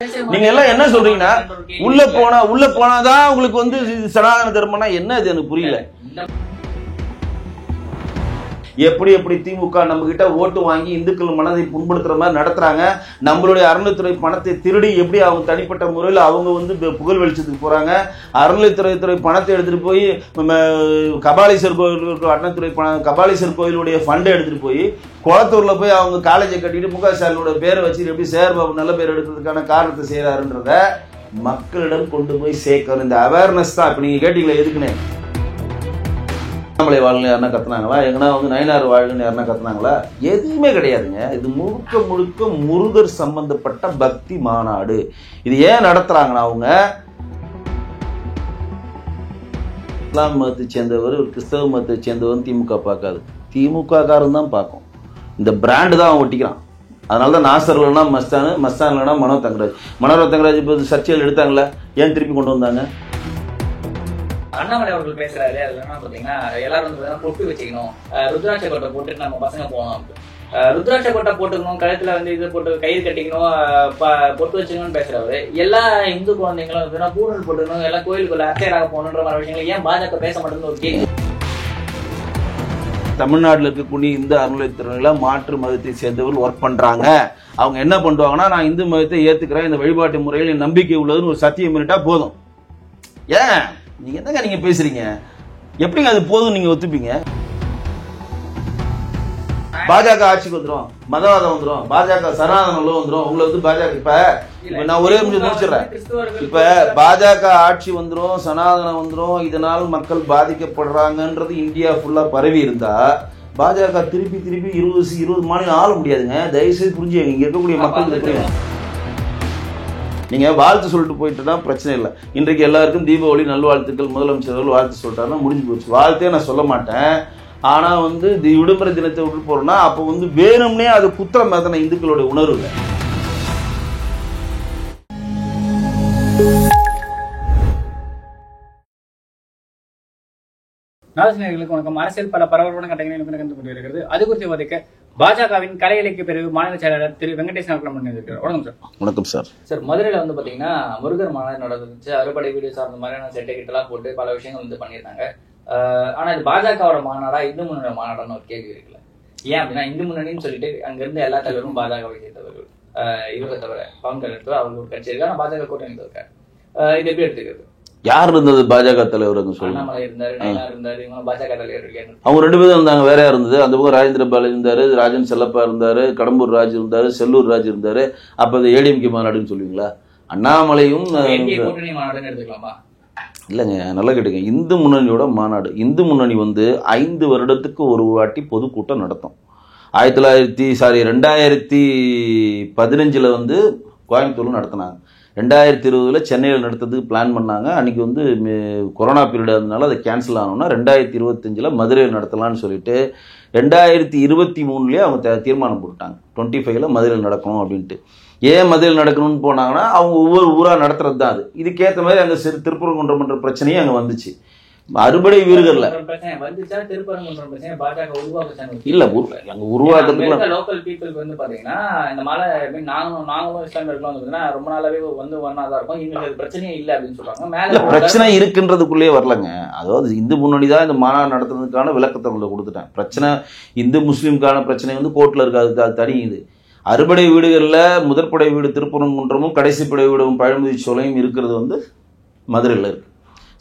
நீங்க எல்லாம் என்ன சொல்றீங்கன்னா உள்ள போனாதான் உங்களுக்கு வந்து சனாதன தர்மம்னா என்ன அது எனக்கு புரியல. எப்படி எப்படி திமுக நம்ம கிட்ட ஓட்டு வாங்கி இந்துக்கள் மனதை புண்படுத்துற மாதிரி நடத்துறாங்க, நம்மளுடைய அறநிலைத்துறை பணத்தை திருடி எப்படி அவங்க தனிப்பட்ட முறையில் அவங்க வந்து புகழ் வெளிச்சத்துக்கு போறாங்க, அறநிலைத்துறை பணத்தை எடுத்துட்டு போய் கபாலீஸ்வர் கோயில் அறநிலைத்துறை கபாலீஸ்வர் கோயிலுடைய ஃபண்டை எடுத்துட்டு போய் குளத்தூர்ல போய் அவங்க காலேஜை கட்டிட்டு முக ஸ்டாலினோட பேரை வச்சு எப்படி சேர்பாபு நல்ல பேர் எடுக்கிறதுக்கான காரணத்தை செய்யறாருன்றத மக்களிடம் கொண்டு போய் சேர்க்கணும். இந்த அவேர்னஸ் தான். இப்ப நீங்க கேட்டீங்களா எதுக்குன்னு, நம்மளை வாழ்னு யாருன்னா கத்துனாங்களா, எங்கன்னா வந்து நயினார் வாழ்னு யாருன்னா கத்துனாங்களா? எதுவுமே கிடையாதுங்க. இது முழுக்க முழுக்க முருகர் சம்பந்தப்பட்ட பக்தி மாநாடு. இது ஏன் நடத்துறாங்கன்னா, அவங்க இஸ்லாம் மதத்தை சேர்ந்தவர் ஒரு கிறிஸ்தவ மதத்தை சேர்ந்தவர் திமுக பார்க்காது, திமுக காரன் தான் பார்க்கும். இந்த பிராண்டு தான் அவன் ஒட்டிக்கிறான். அதனால தான் நாசர் இல்லைனா மஸ்தான், மஸ்தான் இல்லைனா மனோ தங்கராஜ் இப்போ சர்ச்சையில் எடுத்தாங்களே, ஏன் திருப்பி கொண்டு வந்தாங்க? அண்ணாமலை அவர்கள் பேசுறாரு, அதுல பாத்தீங்கன்னா எல்லாரும் வந்து பொட்டு வச்சுக்கணும், ருத்ராட்ச கொட்டை போட்டுட்டு நம்ம பசங்க போகணும், ருத்ராட்ச கொட்டை போட்டுக்கணும், கழுத்துல வந்து இது போட்டு கயிறு கட்டிக்கணும், பொட்டு வச்சுக்கணும்னு பேசுறவரு எல்லா இந்து குழந்தைங்களும் பூணல் போட்டுக்கணும், எல்லாம் கோயிலுக்குள்ள அர்ச்சகராக போகணுன்ற மாதிரி விஷயங்கள் ஏன் பாஜக பேச மாட்டேன்னு ஒரு கேள்வி. தமிழ்நாட்டில் இருக்கக்கூடிய இந்து அறநிலையத்துறையில மாற்று மதத்தை சேர்ந்தவர்கள் ஒர்க் பண்றாங்க. அவங்க என்ன பண்ணுவாங்கன்னா, நான் இந்து மதத்தை ஏத்துக்கிறேன், இந்த வழிபாட்டு முறையில் என் நம்பிக்கை உள்ளதுன்னு ஒரு சத்தியம் பண்ணிட்டா போதும். ஏன் நீங்க என்னங்க நீங்க பேசுறீங்க? எப்படிங்க அது போதும் நீங்க ஒத்துப்பீங்க? பாஜக ஆட்சிக்கு வந்துடும், மதவாதம் வந்துடும், பாஜக சனாதனம் வந்துடும், உங்களை வந்து பாஜக இப்ப நான் ஒரே நிமிஷம் முடிச்சிடறேன். இப்ப பாஜக ஆட்சி வந்துடும், சனாதனம் வந்துடும், இதனால் மக்கள் பாதிக்கப்படுறாங்கன்றது இந்தியா ஃபுல்லா பரவி இருந்தா பாஜக திருப்பி 20 மாநிலம் ஆள முடியாதுங்க. தயவுசெய்து புரிஞ்சுங்க, இங்க இருக்கக்கூடிய மக்களுக்கு. நீங்க வாழ்த்து சொல்லிட்டு போயிட்டுனா பிரச்சனை இல்லை. இன்றைக்கு எல்லாருக்கும் தீபாவளி நல்வாழ்த்துக்கள், முதலமைச்சர்கள் வாழ்த்து சொல்லிட்டாருன்னா முடிஞ்சு போச்சு. வாழ்த்தே நான் சொல்ல மாட்டேன். ஆனா வந்து விடுமுறை தினத்தை விட்டு போறோம்னா அப்ப வந்து வேணும்னே அது குற்றம் தானே இந்துக்களுடைய உணர்வு இல்லை. நாதசினர்களுக்கு வணக்கம். அரசியல் பல பரபரப்பான கட்டங்களை கண்டு கொண்டிருக்கிறது. அது குறித்து வதைக்க பாஜகவின் கலை இலக்கிய பிரிவு மாநில செயலாளர் திரு வெங்கடேசன் அவர்கள் வணக்கம் சார். வணக்கம் சார். சார், மதுரையில வந்து பாத்தீங்கன்னா முருகர் மாநாடு நடந்துச்சு. அறுபடை வீடு சார்ந்த மாதிரியான செட்டை கிட்ட எல்லாம் போட்டு பல விஷயங்கள் வந்து பண்ணியிருந்தாங்க. ஆனா இது பாஜகவோட மாநாடா இந்து முன்னணி மாநாடான்னு ஒரு கேள்வி இருக்குல்ல. ஏன் அப்படின்னா இந்து முன்னணின்னு சொல்லிட்டு அங்க இருந்து எல்லா தலைவரும் பாஜகவை சேர்ந்தவர்கள், இவரை தவிர பவன் கல்யாணத்தோ அவங்க ஒரு கட்சி இருக்கு, ஆனா பாஜக கூட்டணி இருக்காரு. இது எப்படி எடுத்துக்கிறது? யார் இருந்தது பாஜக தலைவர்? அண்ணாமலை இருந்தாரு, நயினார் இருந்தாரு, இவங்க பாஜக தலைவர். அவங்க 2 பேரும் இருந்தாங்க. வேற இருந்தது. அந்த பக்கம் ராஜேந்திர பாலாஜி இருந்தாரு, ராஜன் செல்லப்பா இருந்தாரு, கடம்பூர் ராஜ் இருந்தாரு, செல்லூர் ராஜ் இருந்தாரு. அப்ப அது ஏடிஎம்கே மாநாடுன்னு சொல்லுவீங்களா? அண்ணாமலையும் கூட்டணி மாநாடுன்னு எடுத்துக்கலாமா? இல்லைங்க, நல்லா கேட்டுங்க. இந்து முன்னணியோட மாநாடு. இந்து முன்னணி வந்து 5 வருடத்துக்கு ஒரு வாட்டி பொதுக்கூட்டம் நடத்தும். 2015 வந்து கோயம்புத்தூர்ல நடத்தினாங்க. 2020 சென்னையில் நடத்துறதுக்கு பிளான் பண்ணாங்க. அன்னைக்கு வந்து கொரோனா பீரியட் அதனால அதை கேன்சல் ஆனோம்னா 2025 மதுரையில் நடத்தலாம்னு சொல்லிட்டு 2023 அவங்க தீர்மானம் போட்டாங்க. 25 மதுரையில் நடக்கணும் அப்படின்ட்டு. ஏன் மதுரையில் நடக்கணும்னு போனாங்கன்னா அவங்க ஒவ்வொரு ஊரா நடத்துறது தான் அது. இதுக்கேற்ற மாதிரி அங்க திருப்பரங்குன்றம்ன்ற பிரச்சனையும் அங்க வந்துச்சு. அறுபடை வீடுகள்ல இல்ல அங்க உருவாக்குறதுக்கு லோக்கல் பீப்புளுக்கு வந்து பாத்தீங்கன்னா இந்த மாலை நாங்களும் இஸ்லாமியர்களும் வந்து ரொம்ப நாளாவே வந்து ஒன்னாதான் இருக்கும், எங்களுக்கு பிரச்சனையே இல்லை அப்படின்னு சொல்றாங்க. பிரச்சனை இருக்குன்றதுக்குள்ளேயே வரலங்க. அதாவது இந்து முன்னணி தான் இந்த மாநாடு நடத்துறதுக்கான விளக்கத்தை உங்களை கொடுத்துட்டேன். பிரச்சனை இந்து முஸ்லீமுக்கான பிரச்சனை வந்து கோர்ட்ல இருக்காது, அது தனி. இது அறுபடை வீடுகள்ல முதற்படை வீடு திருப்பரங்குன்றமும் கடைசி படை வீடும் பழமுதி சோலையும் இருக்கிறது வந்து மதுரையில் இருக்கு.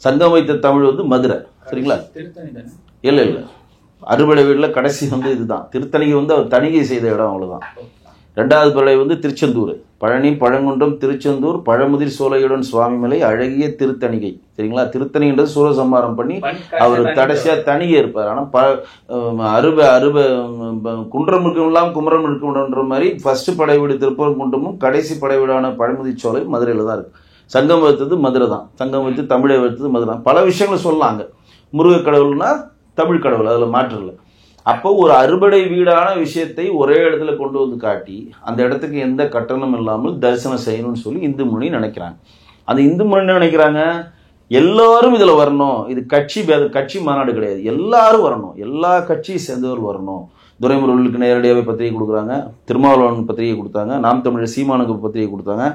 சங்கம் வைத்த தமிழ் வந்து மதுரை, சரிங்களா? இல்லை அறுபடை வீடுல கடைசி வந்து இதுதான். திருத்தணிகை வந்து அவர் தணிகை செய்த இடம், அவ்வளவுதான். 2வது படை வந்து திருச்செந்தூர், பழனி, பழங்குன்றம், திருச்செந்தூர், பழமுதிர் சோலையுடன் சுவாமிமலை, அழகிய திருத்தணிகை, சரிங்களா? திருத்தணின்றது சூரசம்மாரம் பண்ணி அவர் கடைசியா தணிகை இருப்பார். ஆனா குன்றம் இருக்கெல்லாம் குமரம் இருக்கணுன்ற மாதிரி ஃபர்ஸ்ட் படை வீடு திருப்பரங்குன்றமும் கடைசி படை வீடான பழமுதிர் சோலை மதுரையில தான் இருக்கு. சங்கம் வைத்தது மதுரை தான். சங்கம் வைத்து தமிழை வைத்தது மதுரை தான். பல விஷயங்களை சொல்லலாங்க. முருக கடவுள்னா தமிழ் கடவுள், அதுல மாற்றம் இல்லை. அப்போ ஒரு அறுபடை வீடான விஷயத்தை ஒரே இடத்துல கொண்டு வந்து காட்டி அந்த இடத்துக்கு எந்த கட்டணம் இல்லாமல் தரிசனம் செய்யணும்னு சொல்லி இந்து முன்னணி நினைக்கிறாங்க. அந்த இந்து முன்னணி நினைக்கிறாங்க எல்லாரும் இதுல வரணும். இது கட்சி மாநாடு கிடையாது, எல்லாரும் வரணும், எல்லா கட்சியை சேர்ந்தவர் வரணும். துரைமுருகனுக்கு நேரடியாகவே பத்திரிகை கொடுக்குறாங்க, திருமாவளவன் பத்திரிகை கொடுத்தாங்க, நாம் தமிழர் சீமானுக்கு பத்திரிகை கொடுத்தாங்க.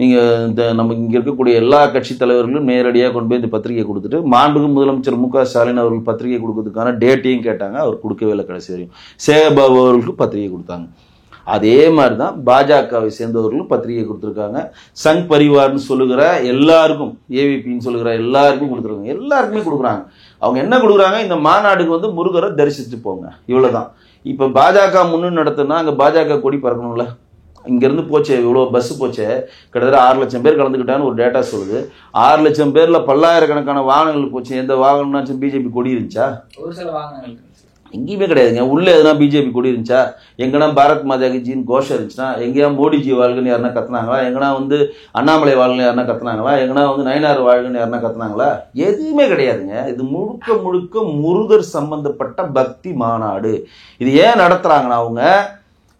நீங்கள் இந்த நம்ம இங்கே இருக்கக்கூடிய எல்லா கட்சி தலைவர்களும் நேரடியாக கொண்டு போய் இந்த பத்திரிகை கொடுத்துட்டு மாண்புமிகு முதலமைச்சர் மு.க. ஸ்டாலின் அவர்கள் பத்திரிகை கொடுக்கறதுக்கான டேட்டையும் கேட்டாங்க. அவர் கொடுக்கவே இல்லை. கடைசி வரையும் சேகபாபு அவர்களுக்கு பத்திரிகை கொடுத்தாங்க. அதே மாதிரி தான் பாஜகவை சேர்ந்தவர்களும் பத்திரிகை கொடுத்துருக்காங்க. சங் பரிவார்னு சொல்லுகிற எல்லாருக்கும், ஏவிபின்னு சொல்லுகிற எல்லாருக்கும் கொடுத்துருக்காங்க. எல்லாருக்குமே கொடுக்குறாங்க. அவங்க என்ன கொடுக்குறாங்க, இந்த மாநாடுக்கு வந்து முருகரை தரிசித்து போங்க, இவ்வளோதான். இப்போ பாஜக முன்னு நடத்துனா அங்கே பாஜக கொடி பறக்கணும்ல. இங்கேருந்து போச்சே, இவ்வளோ பஸ்ஸு போச்சே, கிட்டத்தட்ட 6 லட்சம் பேர் கலந்துக்கிட்டான்னு ஒரு டேட்டா சொல்லுது. 6 லட்சம் பேரில் பல்லாயிரக்கணக்கான வாகனங்கள் போச்சு. எந்த வாகனம்னாச்சும் பிஜேபி கொடி இருந்துச்சா? ஒரு சில வாகனங்கள் எங்கேயுமே கிடையாதுங்க. உள்ளே எதுனா பிஜேபி கொடி இருந்துச்சா? எங்கன்னா பாரத் மாதா கி ஜின்னு கோஷம் இருந்துச்சுன்னா? எங்கேயா மோடிஜி வாழ்கன்னு யாருன்னா கத்துனாங்களா? எங்கன்னா வந்து அண்ணாமலை வாழ்கன்னு யாருன்னா கத்துனாங்களா? எங்கன்னா வந்து நயனார் வாழ்கன்னு யாருன்னா கத்துனாங்களா? எதுவுமே கிடையாதுங்க. இது முழுக்க முழுக்க முருகர் சம்பந்தப்பட்ட பக்தி மாநாடு. இது ஏன் நடத்துறாங்கன்னா, அவங்க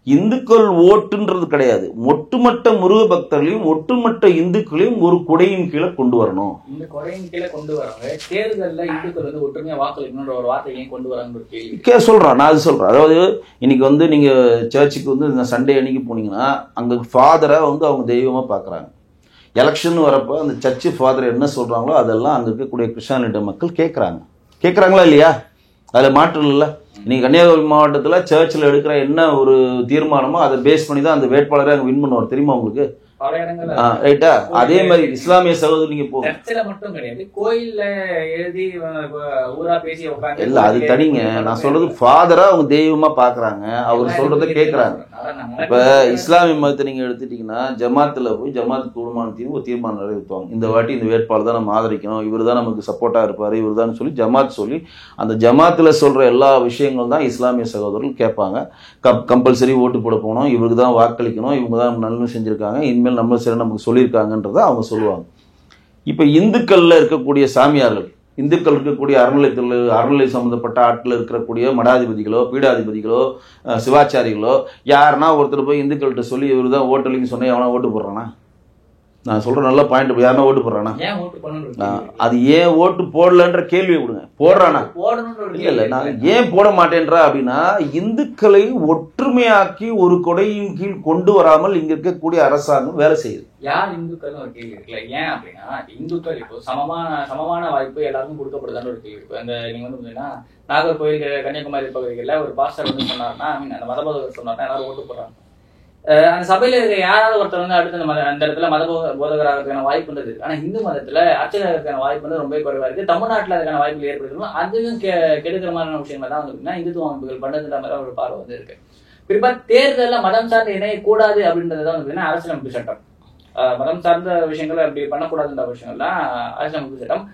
இந்துக்கள் ஓட்டுன்றது கிடையாது, ஒட்டுமொத்த முருக பக்தர்களையும் ஒட்டுமொத்த இந்துக்களையும் ஒரு கொடையின் கீழே கொண்டு வரணும். இந்த கொடையின் கீழே கொண்டு வராங்க. தேர்தலில் இந்துக்கள் வந்து ஒற்றுமையா வாக்களிக்கணும்ன்ற ஒரு வார்த்தையை கொண்டு வராங்க சொல்றேன். நான் அது சொல்றேன். அதாவது இன்னைக்கு வந்து நீங்க சர்ச்சுக்கு வந்து இந்த சண்டே அன்னைக்கு போனீங்கன்னா அங்க ஃபாதரை வந்து அவங்க தெய்வமா பாக்குறாங்க. எலெக்ஷன் வரப்போ அந்த சர்ச்சு ஃபாதர் என்ன சொல்றாங்களோ அதெல்லாம் அங்க இருக்கக்கூடிய கிறிஸ்டியானிட்டி மக்கள் கேட்கறாங்களா இல்லையா? அதில் மாற்றம் இல்லை. இன்னைக்கு கன்னியாகுமரி மாவட்டத்தில் சர்ச்சில் எடுக்கிற என்ன ஒரு தீர்மானமோ அதை பேஸ் பண்ணி தான் அந்த வேட்பாளரை அங்கே வின் பண்ணுவார். தெரியுமா உங்களுக்கு? ரைட்டா? அதே மாதிரி இஸ்லாமிய சகோதரி நீங்க போங்க, மட்டும் கிடையாது, கோயில்ல எழுதி ஊரா பேசி இல்ல, அது தனிங்க. நான் சொல்றது ஃபாதரா அவங்க தெய்வமா பாக்குறாங்க, அவர் சொல்றதை கேட்கறாங்க. இப்ப இஸ்லாமிய மதத்தை நீங்க எடுத்துட்டீங்கன்னா ஜமாத்துல போய் ஜமாத்து தீர்மானத்தையும் ஒரு தீர்மானம் நிறைவேற்றுவாங்க. இந்த வாட்டி இந்த வேட்பாளர் தான் நம்ம ஆதரிக்கணும், இவர் தான் நமக்கு சப்போர்ட்டா இருப்பாரு, இவர் தான் சொல்லி ஜமாத் சொல்லி அந்த ஜமாத்துல சொல்ற எல்லா விஷயங்கள் தான் இஸ்லாமிய சகோதரர்கள் கேட்பாங்க. கம்பல்சரி ஓட்டு போட போகணும், இவருக்கு தான் வாக்களிக்கணும், இவங்க தான் நல்லது செஞ்சிருக்காங்க, இனிமேல் நம்ம சரி நமக்கு சொல்லியிருக்காங்கன்றத அவங்க சொல்லுவாங்க. இப்ப இந்துக்கள்ல இருக்கக்கூடிய சாமியார்கள், இந்துக்கள் இருக்கக்கூடிய அறநிலை சம்பந்தப்பட்ட ஆட்கள் இருக்கக்கூடிய மடாதிபதிகளோ பீடாதிபதிகளோ சிவாச்சாரிகளோ யாருன்னா ஒருத்தர் போய் இந்துக்கள்கிட்ட சொல்லி இவர் தான் ஓட்டலின்னு சொன்னா எவனா ஓட்டு போடுறானா? நான் சொல்ற நல்ல பாயிண்ட். யாருன்னா ஓட்டு போடுறானா? அது ஏன் ஓட்டு போடலன்ற கேள்வியை விடுங்க. போடுறானா? இல்ல, நான் ஏன் போட மாட்டேன்றா அப்படின்னா, இந்துக்களை ஒற்றுமையாக்கி ஒரு கொடையின் கீழ் கொண்டு வராமல் இங்க இருக்கக்கூடிய அரசாங்கம் வேலை செய்யுது. யார் இந்துக்கள் ஒரு கேள்வி இருக்குல்ல. ஏன் அப்படின்னா, இந்துக்கள் இப்போ சமமான வாய்ப்பு எல்லாருக்கும் கொடுக்கப்படுதான்னு ஒரு கேள்வி இருக்கு. அந்த நீங்க வந்து நாகர்கோவில் கன்னியாகுமரி பகுதிகளில் ஒரு பாஸ்டர் வந்து சொன்னார்னா, அந்த மதபோதகர் சொன்னார்னா எல்லாரும் ஓட்டு போடுறாங்க. அந்த சபையில இருக்க யாராவது ஒருத்தர் வந்து அடுத்த அந்த இடத்துல மத போதகராகிறதுக்கான வாய்ப்புன்றது. ஆனா இந்து மதத்துல அர்ச்சகருக்கான வாய்ப்பு வந்து ரொம்ப குறைவா இருக்கு. தமிழ்நாட்டுல அதுக்கான வாய்ப்புகள் ஏற்படுத்தணும். அதுவும் கெடுக்கிற மாதிரியான விஷயங்கள் தான் வந்து இந்துத்துவ அமைப்புகள் பண்ணுற மாதிரி ஒரு பார்வை வந்து இருக்கு. குறிப்பா தேர்தலில் மதம் சார்ந்து இணைய கூடாது அப்படின்றதுதான் வந்து அரசியலமைப்பு சட்டம். மதம் சார்ந்த விஷயங்கள் அப்படி பண்ணக்கூடாதுன்ற விஷயங்கள்லாம் அரசியலமைப்பு சட்டம்.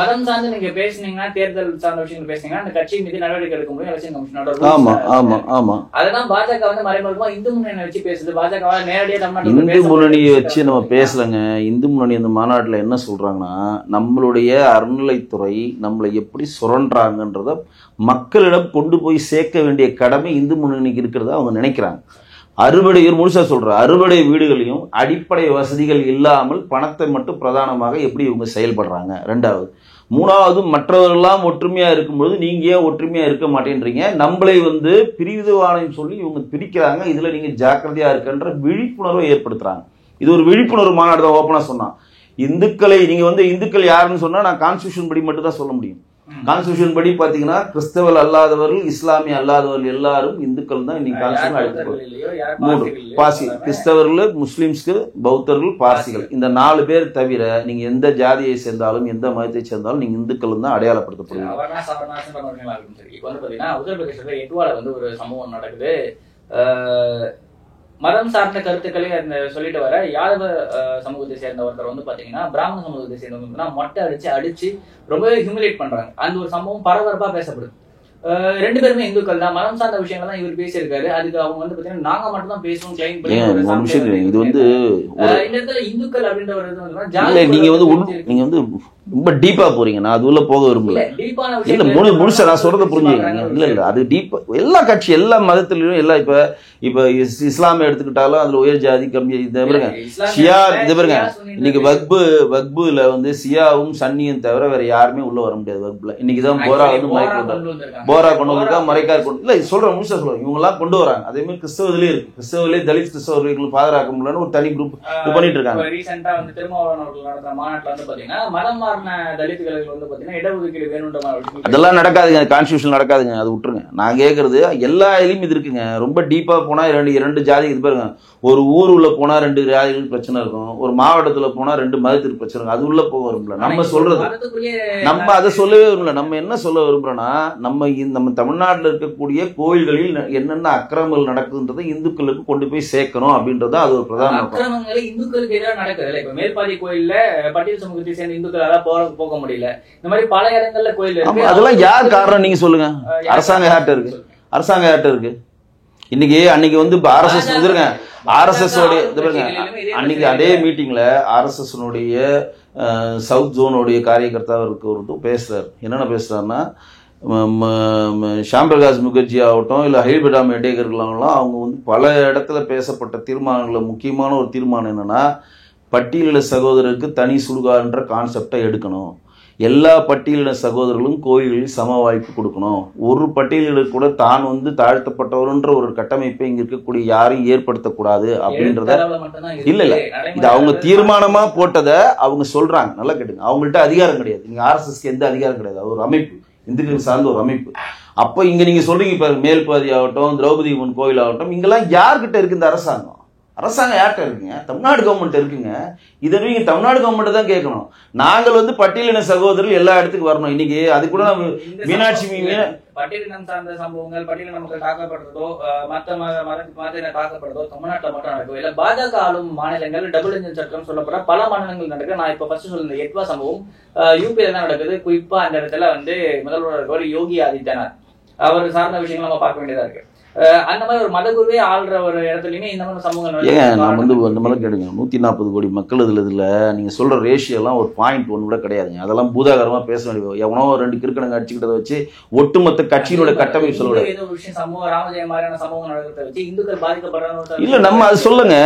மதம் சார்ந்து நீங்க பேசுனீங்கன்னா, தேர்தல் சார்ந்த விஷயங்கள் பேசுனீங்கன்னா அந்த கட்சி மீது நடவடிக்கை எடுக்க முடியும் எலெக்ஷன் கமிஷனோட. அதெல்லாம் பாஜக வந்து மறைமுகமா இந்து முன்னணி வச்சு பேசுது. பாஜக நேரடியாக இந்து முன்னணியை வச்சு நம்ம பேசலங்க. இந்து முன்னணி அந்த மாநாட்டில் என்ன சொல்றாங்கன்னா, நம்மளுடைய அறநிலைத்துறை நம்மளை எப்படி சுரண்டாங்கன்றத மக்களிடம் கொண்டு போய் சேர்க்க வேண்டிய கடமை இந்து முன்னணிக்கு இருக்கிறதா அவங்க நினைக்கிறாங்க. முழுசா சொல்ற அறுபடை வீடுகளையும் அடிப்படை வசதிகள் இல்லாமல் பணத்தை மட்டும் பிரதானமாக எப்படி இவங்க செயல்படுறாங்க. 2வது. 3வது, மற்றவர்கள்லாம் ஒற்றுமையா இருக்கும்போது நீங்க ஏன் ஒற்றுமையா இருக்க மாட்டேன்றீங்க, நம்மளை வந்து பிரிவிதவானம் சொல்லி இவங்க பிரிக்கிறாங்க, இதுல நீங்க ஜாக்கிரதையா இருக்குன்ற விழிப்புணர்வை ஏற்படுத்துறாங்க. இது ஒரு விழிப்புணர்வு மாநாடு தான். ஓப்பனா சொன்னா இந்துக்களை நீங்க வந்து இந்துக்கள் யாருன்னு சொன்னா நான் கான்ஸ்டியூஷன் படி மட்டும் தான் சொல்ல முடியும். கான்ஸ்டியூஷன் படி பாத்தீங்கன்னா கிறிஸ்தவர்கள் அல்லாதவர்கள் இஸ்லாமிய அல்லாதவர்கள் எல்லாரும் இந்துக்கள் தான் இன்னைக்கு கான்ஸ்டியூஷன் அழைக்கப்படுது. கிறிஸ்தவர்கள், முஸ்லிம்ஸ்க்கு, பௌத்தர்கள், பார்சிகள், இந்த 4 பேர் தவிர நீங்க எந்த ஜாதியை சேர்ந்தாலும் எந்த மதத்தை சேர்ந்தாலும் நீங்க இந்துக்கள் தான் அடையாளப்படுத்தப்படுது. உத்தரப்பிரதேசத்துல எட்டுவால வந்து ஒரு சம்பவம் நடக்குது. மதம் சார்ந்த கருத்துக்களை அந்த சொல்லிட்டு வர யாதவ சமூகத்தை சேர்ந்த ஒருத்தர் வந்து பாத்தீங்கன்னா பிராமண சமூகத்தை சேர்ந்தவங்க மொட்டை அடிச்சு ரொம்பவே ஹியூமிலேட் பண்றாங்க. அந்த ஒரு சம்பவம் பரபரப்பா பேசப்படுது. 2 பேருமே இந்துக்கள் தான். மதம் சார்ந்த விஷயங்கள் தான் இவர் பேசியிருக்காரு. அதுக்கு அவங்க வந்து பாத்தீங்கன்னா நாங்க மட்டும் தான் பேசுவோம் கிளைம் பண்ணி இது வந்து இந்த இடத்துல இந்துக்கள் அப்படின்ற ஒரு நீங்க வந்து ரொம்ப டீப்பா போறீங்க. நான் அது உள்ள போக விரும்பல. இல்ல முழுசா நான் சொல்றதை புரிஞ்சுக்கங்க. இல்ல அது டீப்பா எல்லா கட்சி எல்லா மதத்திலையும் எல்லாம் இப்ப இஸ்லாமிய எடுத்துக்கிட்டாலும் அதுல உயர் ஜாதி கம்மி இதை பாருங்க ஷியா இதை பாருங்க. இன்னைக்கு வக்புல வந்து சியாவும் சன்னியும் தவிர வேற யாருமே உள்ள வர முடியாது. வக்புல இன்னைக்குதான் போரா வந்து போரா கொண்டு வந்திருக்கா, மறைக்கார் கொண்டு இல்ல சொல்றேன் முழுசா சொல்றேன். இவங்க எல்லாம் கொண்டு வராங்க. அதே மாதிரி கிறிஸ்தவத்திலே இருக்கு. கிறிஸ்தவத்திலே தலித் கிறிஸ்தவர்களுக்கு பாதுகாக்க முடியலன்னு ஒரு தனி குரூப் பண்ணிட்டு இருக்காங்க. ரீசெண்டா வந்து திருமாவளவன் அவர்கள் நடந்த மாநாட்டுல வந்து பாத்தீங்கன்னா மதம் மாறின தலித்துகளுக்கு வந்து பாத்தீங்கன்னா இடஒதுக்கீடு வேணுன்ற அதெல்லாம் நடக்காதுங்க. கான்ஸ்டியூஷன் நடக்காதுங்க. அது விட்டுருங்க. நான் கேட்கறது எல்லா இதுலயும் இது இருக்குங்க. ரொம்ப டீப்பா போனா இரண்டு ஜாதி இது பாருங்க. ஒரு ஊர் உள்ள போனா 2 ஜாதிகளுக்கு பிரச்சனை இருக்கும். ஒரு மாவட்டத்துல போனா 2 மதத்துக்கு பிரச்சனை இருக்கும். அது உள்ள போக விரும்பல. நம்ம சொல்றது நம்ம அதை சொல்லவே விரும்பல. நம்ம என்ன சொல்ல விரும்புறோம்னா நம்ம தமிழ்நாட்டில் இருக்கக்கூடிய கோயில்களில் என்னென்ன அக்கிரமங்கள் நடக்குதுன்றதை இந்துக்களுக்கு கொண்டு போய் சேர்க்கணும் அப்படின்றத அது ஒரு பிரதான அக்கிரமங்களை இந்துக்களுக்கு எதிராக நடக்குது. இப்ப மேல்பாதி கோயில்ல பட்டியல் சமூகத்தை சேர்ந்த இந்துக்களால போக முடியல. இந்த மாதிரி பல இடங்கள்ல கோயில் இருக்கு. அதெல்லாம் யார் காரணம் நீங்க சொல்லுங்க. அரசாங்கம் யார்கிட்ட இருக்கு? அரசாங்கம் யார்கிட்ட இருக்கு? அன்னைக்கு வந்து ஆர்எஸ்எஸ் வந்துருங்க. ஆர்எஸ்எஸ் அன்னைக்கு அதே மீட்டிங்ல ஆர்எஸ்எஸ் சவுத் ஜோனுடைய காரியகர்த்தா பேசுறாரு. என்னென்ன பேசுறாருன்னா ஷாம் பிரகாஷ் முகர்ஜி ஆகட்டும் இல்ல ஹைபிரா மேடேகர்களாகலாம் அவங்க வந்து பல இடத்துல பேசப்பட்ட தீர்மானங்கள முக்கியமான ஒரு தீர்மானம் என்னன்னா பட்டியலின சகோதரருக்கு தனி சுடுகாடுன்ற கான்செப்டை எடுக்கணும். எல்லா பட்டியலின சகோதரர்களும் கோயில்களில் சம வாய்ப்பு கொடுக்கணும். ஒரு பட்டியலினர் கூட தான் வந்து தாழ்த்தப்பட்டவர்ன்ற ஒரு கட்டமைப்பை இங்க இருக்கக்கூடிய யாரையும் ஏற்படுத்தக்கூடாது அப்படின்றத இல்ல இது அவங்க தீர்மானமா போட்டதை அவங்க சொல்றாங்க. நல்லா கேட்டுங்க. அவங்கள்ட்ட அதிகாரம் கிடையாது. நீங்க ஆர்எஸ்எஸ்க்கு எந்த அதிகாரம் கிடையாது. அது ஒரு அமைப்பு, இந்துக்கள் சார்ந்த ஒரு அமைப்பு. அப்ப இங்க நீங்க சொல்றீங்க பாருங்க, மேல்பாதி ஆகட்டும் திரௌபதி அம்மன் கோயில் ஆகட்டும் இங்கெல்லாம் யார்கிட்ட இருக்கு இந்த அரசாங்கம்? அரசாங்கம் யார்கிட்ட இருக்குங்க? தமிழ்நாடு கவர்மெண்ட் இருக்குங்க. இதை நீங்க தமிழ்நாடு கவர்மெண்ட் தான் கேட்கணும். நாங்கள் வந்து பட்டியலின சகோதரர்கள் எல்லா இடத்துக்கும் வரணும். இன்னைக்கு அது கூட மீனாட்சி பட்டியலினம் சார்ந்த சம்பவங்கள் பட்டியலின மக்கள் தாக்கப்படுறதோ மத்த மதத்தினர் தாக்கப்படுறதோ தமிழ்நாட்டில் மட்டும் நடக்கும். இல்ல பாஜக ஆளும் மாநிலங்கள் டபுள் இன்ஜின் சட்டம் சொல்லப்பட பல மாநிலங்கள் நடக்குது. நான் இப்ப ஃபர்ஸ்ட் சொல்ல எட்வா சம்பவம் யூபியில தான் நடக்குது. குறிப்பா அந்த இடத்துல வந்து முதல்வர் யோகி ஆதித்யநாத் அவர் சார்ந்த விஷயங்கள் நம்ம பார்க்க வேண்டியதா இருக்கு. அந்த மாதிரி ஒரு மதகுருவே ஆள்ற ஒரு இடத்துலயுமே இந்த மாதிரி சமூகங்கள் நான் வந்து அந்த மாதிரி கேடுங்க. 140 கோடி மக்கள் இதுல நீங்க சொல்ற ரேஷியோ எல்லாம் ஒரு பாயிண்ட் ஒன்று கூட கிடையாதுங்க. அதெல்லாம் பூதாகரமா பேச வேண்டியது. எவனோ 2 கிறுக்கணங்க அடிச்சுக்கிட்டதை வச்சு ஒட்டுமொத்த கட்சியினுடைய கட்டமைப்பு சொல்ல ஏதோ ஒரு விஷயம் சமூக ராமஜெயம் மாதிரியான சமூகம் நடக்கிறத வச்சு இந்துக்கள் பாதிக்கப்படுறாங்க இல்ல. நம்ம அது சொல்லுங்க.